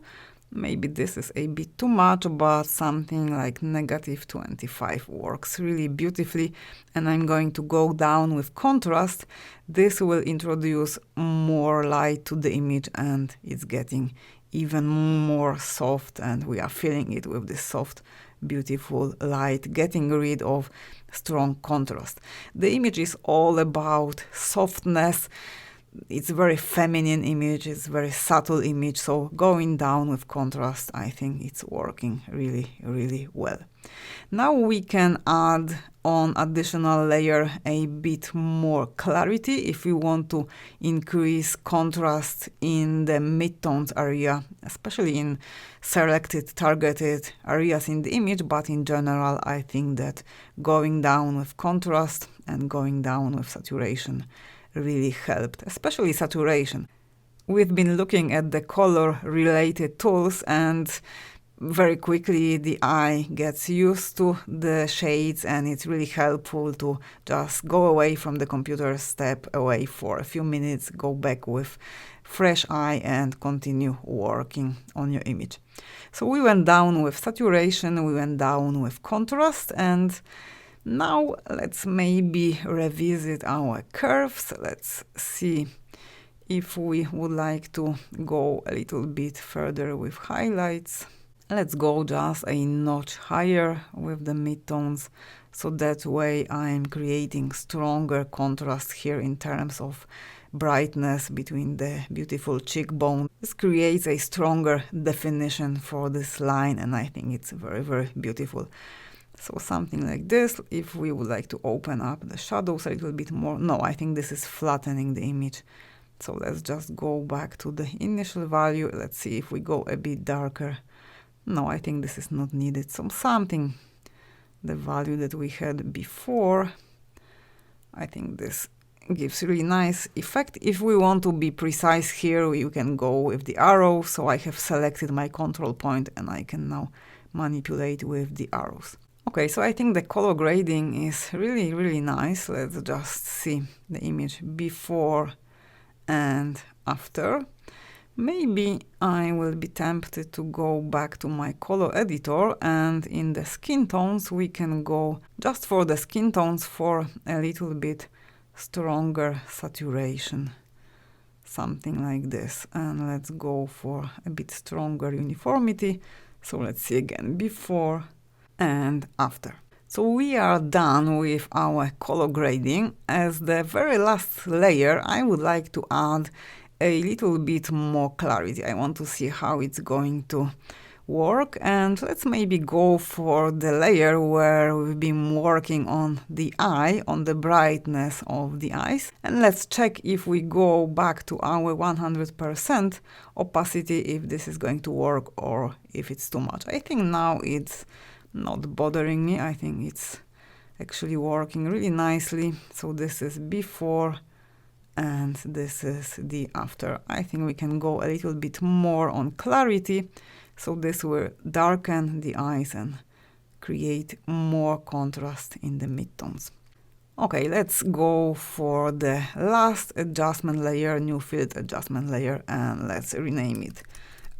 Maybe this is a bit too much, but something like -25 works really beautifully. And I'm going to go down with contrast. This will introduce more light to the image and it's getting even more soft, and we are filling it with this soft, beautiful light, getting rid of strong contrast. The image is all about softness. It's a very feminine image, it's a very subtle image, so going down with contrast, I think it's working really, really well. Now we can add on additional layer a bit more clarity if we want to increase contrast in the midtones area, especially in selected, targeted areas in the image, but in general, I think that going down with contrast and going down with saturation really helped, especially saturation. We've been looking at the color related tools, and very quickly the eye gets used to the shades, and it's really helpful to just go away from the computer, step away for a few minutes, go back with fresh eye and continue working on your image. So we went down with saturation, we went down with contrast, and now let's maybe revisit our curves. Let's see if we would like to go a little bit further with highlights. Let's go just a notch higher with the midtones, so that way I'm creating stronger contrast here in terms of brightness between the beautiful cheekbone. This creates a stronger definition for this line, and I think it's very, very beautiful. So something like this. If we would like to open up the shadows a little bit more, no, I think this is flattening the image. So let's just go back to the initial value. Let's see if we go a bit darker. No, I think this is not needed. So something, the value that we had before, I think this gives really nice effect. If we want to be precise here, you can go with the arrow. So I have selected my control point and I can now manipulate with the arrows. Okay, so I think the color grading is really, really nice. Let's just see the image before and after. Maybe I will be tempted to go back to my color editor, and in the skin tones we can go just for the skin tones for a little bit stronger saturation. Something like this. And let's go for a bit stronger uniformity. So let's see again before and after. So we are done with our color grading. As the very last layer, I would like to add a little bit more clarity. I want to see how it's going to work, and let's maybe go for the layer where we've been working on the eye, on the brightness of the eyes. And let's check if we go back to our 100% opacity, if this is going to work or if it's too much. I think now it's not bothering me. I think it's actually working really nicely. So this is before and this is the after. I think we can go a little bit more on clarity, so this will darken the eyes and create more contrast in the midtones. Okay, let's go for the last adjustment layer, new field adjustment layer, and let's rename it.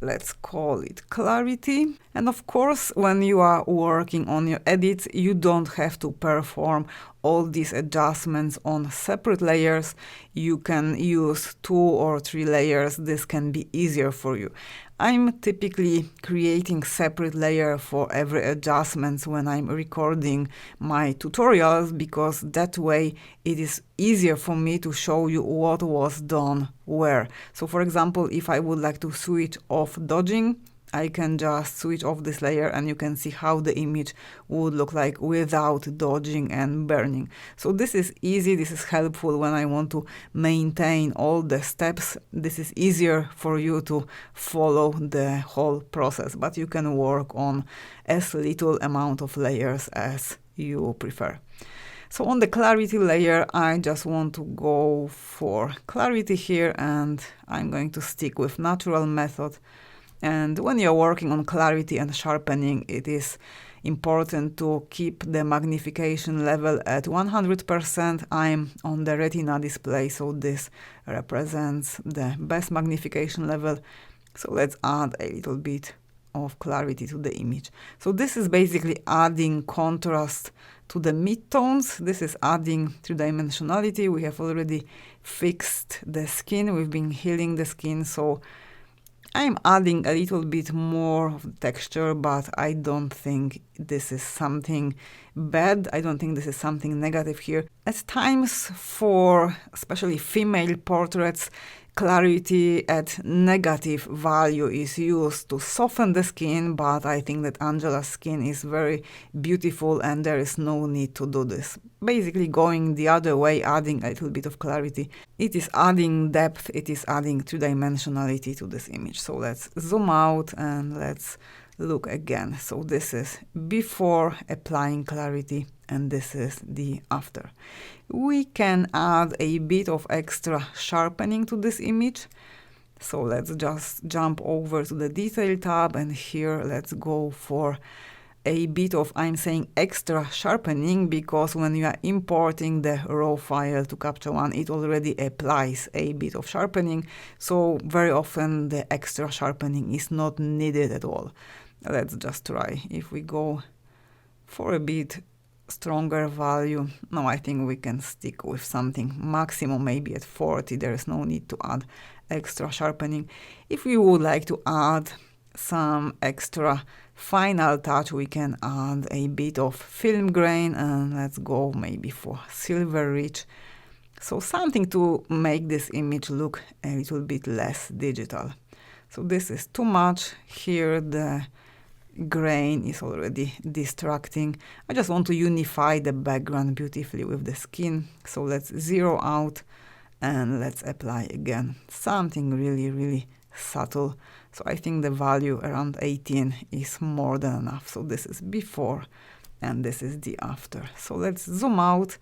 Let's call it clarity. And of course, when you are working on your edits, you don't have to perform all these adjustments on separate layers. You can use 2 or 3 layers. This can be easier for you. I'm typically creating separate layer for every adjustment when I'm recording my tutorials, because that way it is easier for me to show you what was done where. So for example, if I would like to switch off dodging, I can just switch off this layer and you can see how the image would look like without dodging and burning. So this is easy, this is helpful when I want to maintain all the steps. This is easier for you to follow the whole process, but you can work on as little amount of layers as you prefer. So on the clarity layer, I just want to go for clarity here, and I'm going to stick with natural method. And when you're working on clarity and sharpening, it is important to keep the magnification level at 100%. I'm on the retina display, so this represents the best magnification level. So let's add a little bit of clarity to the image. So this is basically adding contrast to the midtones. This is adding three-dimensionality. We have already fixed the skin. We've been healing the skin, so I'm adding a little bit more of texture, but I don't think this is something bad. I don't think this is something negative here. At times, for especially female portraits, clarity at negative value is used to soften the skin, but I think that Angela's skin is very beautiful and there is no need to do this. Basically going the other way, adding a little bit of clarity. It is adding depth, it is adding two-dimensionality to this image. So let's zoom out and let's look again. So this is before applying clarity and this is the after. We can add a bit of extra sharpening to this image. So let's just jump over to the detail tab, and here let's go for a bit of, I'm saying extra sharpening, because when you are importing the raw file to Capture One, it already applies a bit of sharpening. So very often the extra sharpening is not needed at all. Let's just try. If we go for a bit stronger value, no, I think we can stick with something maximum, maybe at 40. There is no need to add extra sharpening. If we would like to add some extra final touch, we can add a bit of film grain, and let's go maybe for silver rich. So something to make this image look a little bit less digital. So this is too much. Here the grain is already distracting. I just want to unify the background beautifully with the skin. So let's zero out and let's apply again. Something really, really subtle. So I think the value around 18 is more than enough. So this is before and this is the after. So let's zoom out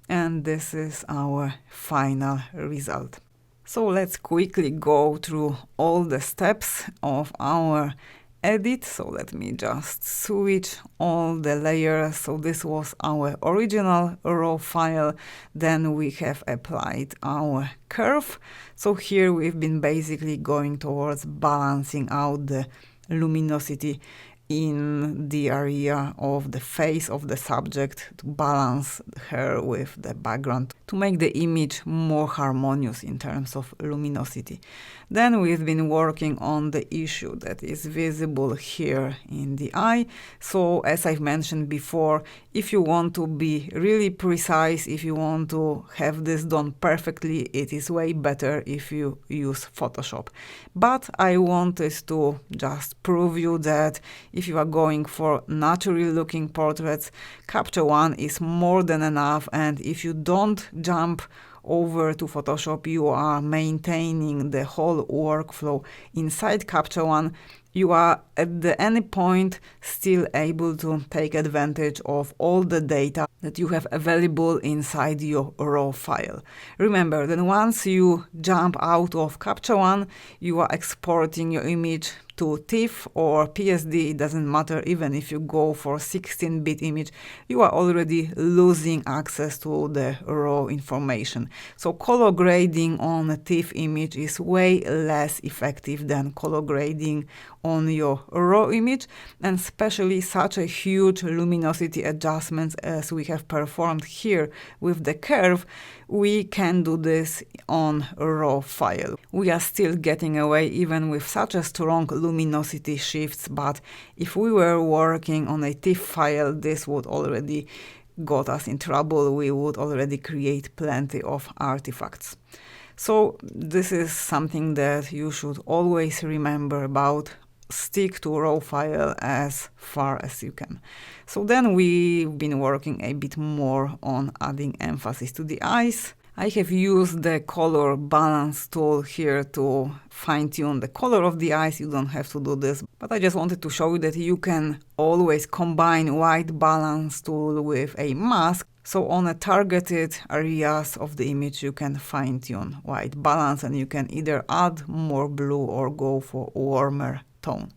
and this is our final result. So let's quickly go through all the steps of our edit. So let me just switch all the layers. So this was our original raw file. Then we have applied our curve. So here we've been basically going towards balancing out the luminosity in the area of the face of the subject to balance her with the background, to make the image more harmonious in terms of luminosity. Then we've been working on the issue that is visible here in the eye. So as I've mentioned before, if you want to be really precise, if you want to have this done perfectly, it is way better if you use Photoshop. But I wanted to just prove you that if you are going for naturally looking portraits, Capture One is more than enough, and if you don't jump over to Photoshop, you are maintaining the whole workflow inside Capture One. you are at any point still able to take advantage of all the data that you have available inside your raw file. Remember that once you jump out of Capture One, you are exporting your image to TIFF or PSD, it doesn't matter. Even if you go for 16-bit image, you are already losing access to the raw information. So color grading on a TIFF image is way less effective than color grading on your raw image, and especially such a huge luminosity adjustments as we have performed here with the curve, we can do this on a raw file. We are still getting away even with such a strong luminosity shifts, but if we were working on a TIFF file, this would already got us in trouble. We would already create plenty of artifacts. So this is something that you should always remember about. Stick to raw file as far as you can. So then we've been working a bit more on adding emphasis to the eyes. I have used the color balance tool here to fine-tune the color of the eyes. You don't have to do this, but I just wanted to show you that you can always combine white balance tool with a mask. So on a targeted areas of the image, you can fine-tune white balance, and you can either add more blue or go for warmer tone.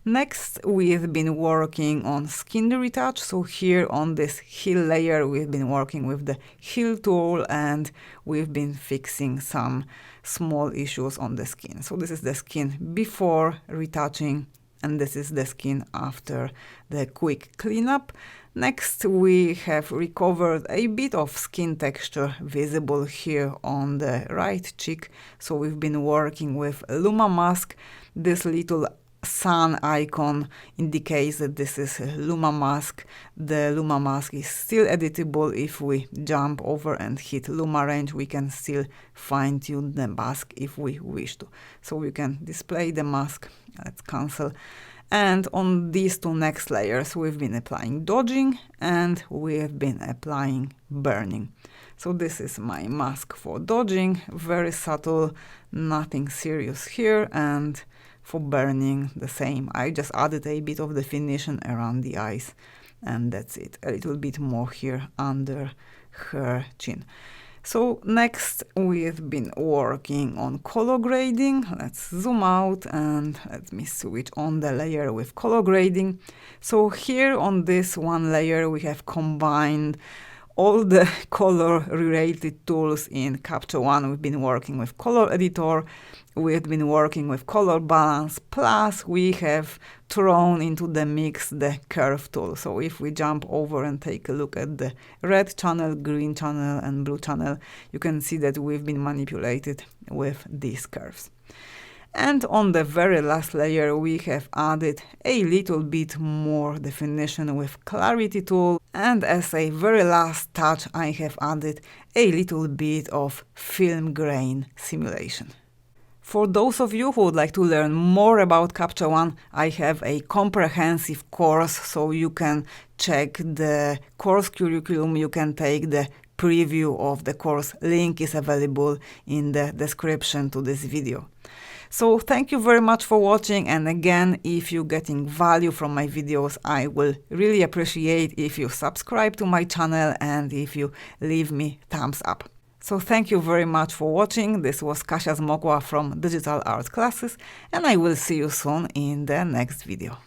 Next, we've been working on skin retouch. So here on this heel layer, we've been working with the heel tool, and we've been fixing some small issues on the skin. So this is the skin before retouching, and this is the skin after the quick cleanup. Next, we have recovered a bit of skin texture visible here on the right cheek. So we've been working with Luma Mask. This little sun icon indicates that this is Luma Mask. The Luma Mask is still editable. If we jump over and hit Luma Range, we can still fine-tune the mask if we wish to. So we can display the mask. Let's cancel. And on these two next layers, we've been applying dodging and we've been applying burning. So this is my mask for dodging, very subtle, nothing serious here, and for burning the same. I just added a bit of definition around the eyes, and that's it. A little bit more here under her chin. So next, we've been working on color grading. Let's zoom out and let me switch on the layer with color grading. So here on this one layer, we have combined all the color related tools in Capture One. We've been working with color editor, we've been working with color balance, plus we have thrown into the mix the curve tool. So if we jump over and take a look at the red channel, green channel and blue channel, you can see that we've been manipulated with these curves. And on the very last layer, we have added a little bit more definition with clarity tool. And as a very last touch, I have added a little bit of film grain simulation. For those of you who would like to learn more about Capture One, I have a comprehensive course, so you can check the course curriculum, you can take the preview of the course. Link is available in the description to this video. So thank you very much for watching, and again, if you're getting value from my videos, I will really appreciate if you subscribe to my channel and if you leave me thumbs up. So thank you very much for watching. This was Kasia Zmokla from Digital Art Classes, and I will see you soon in the next video.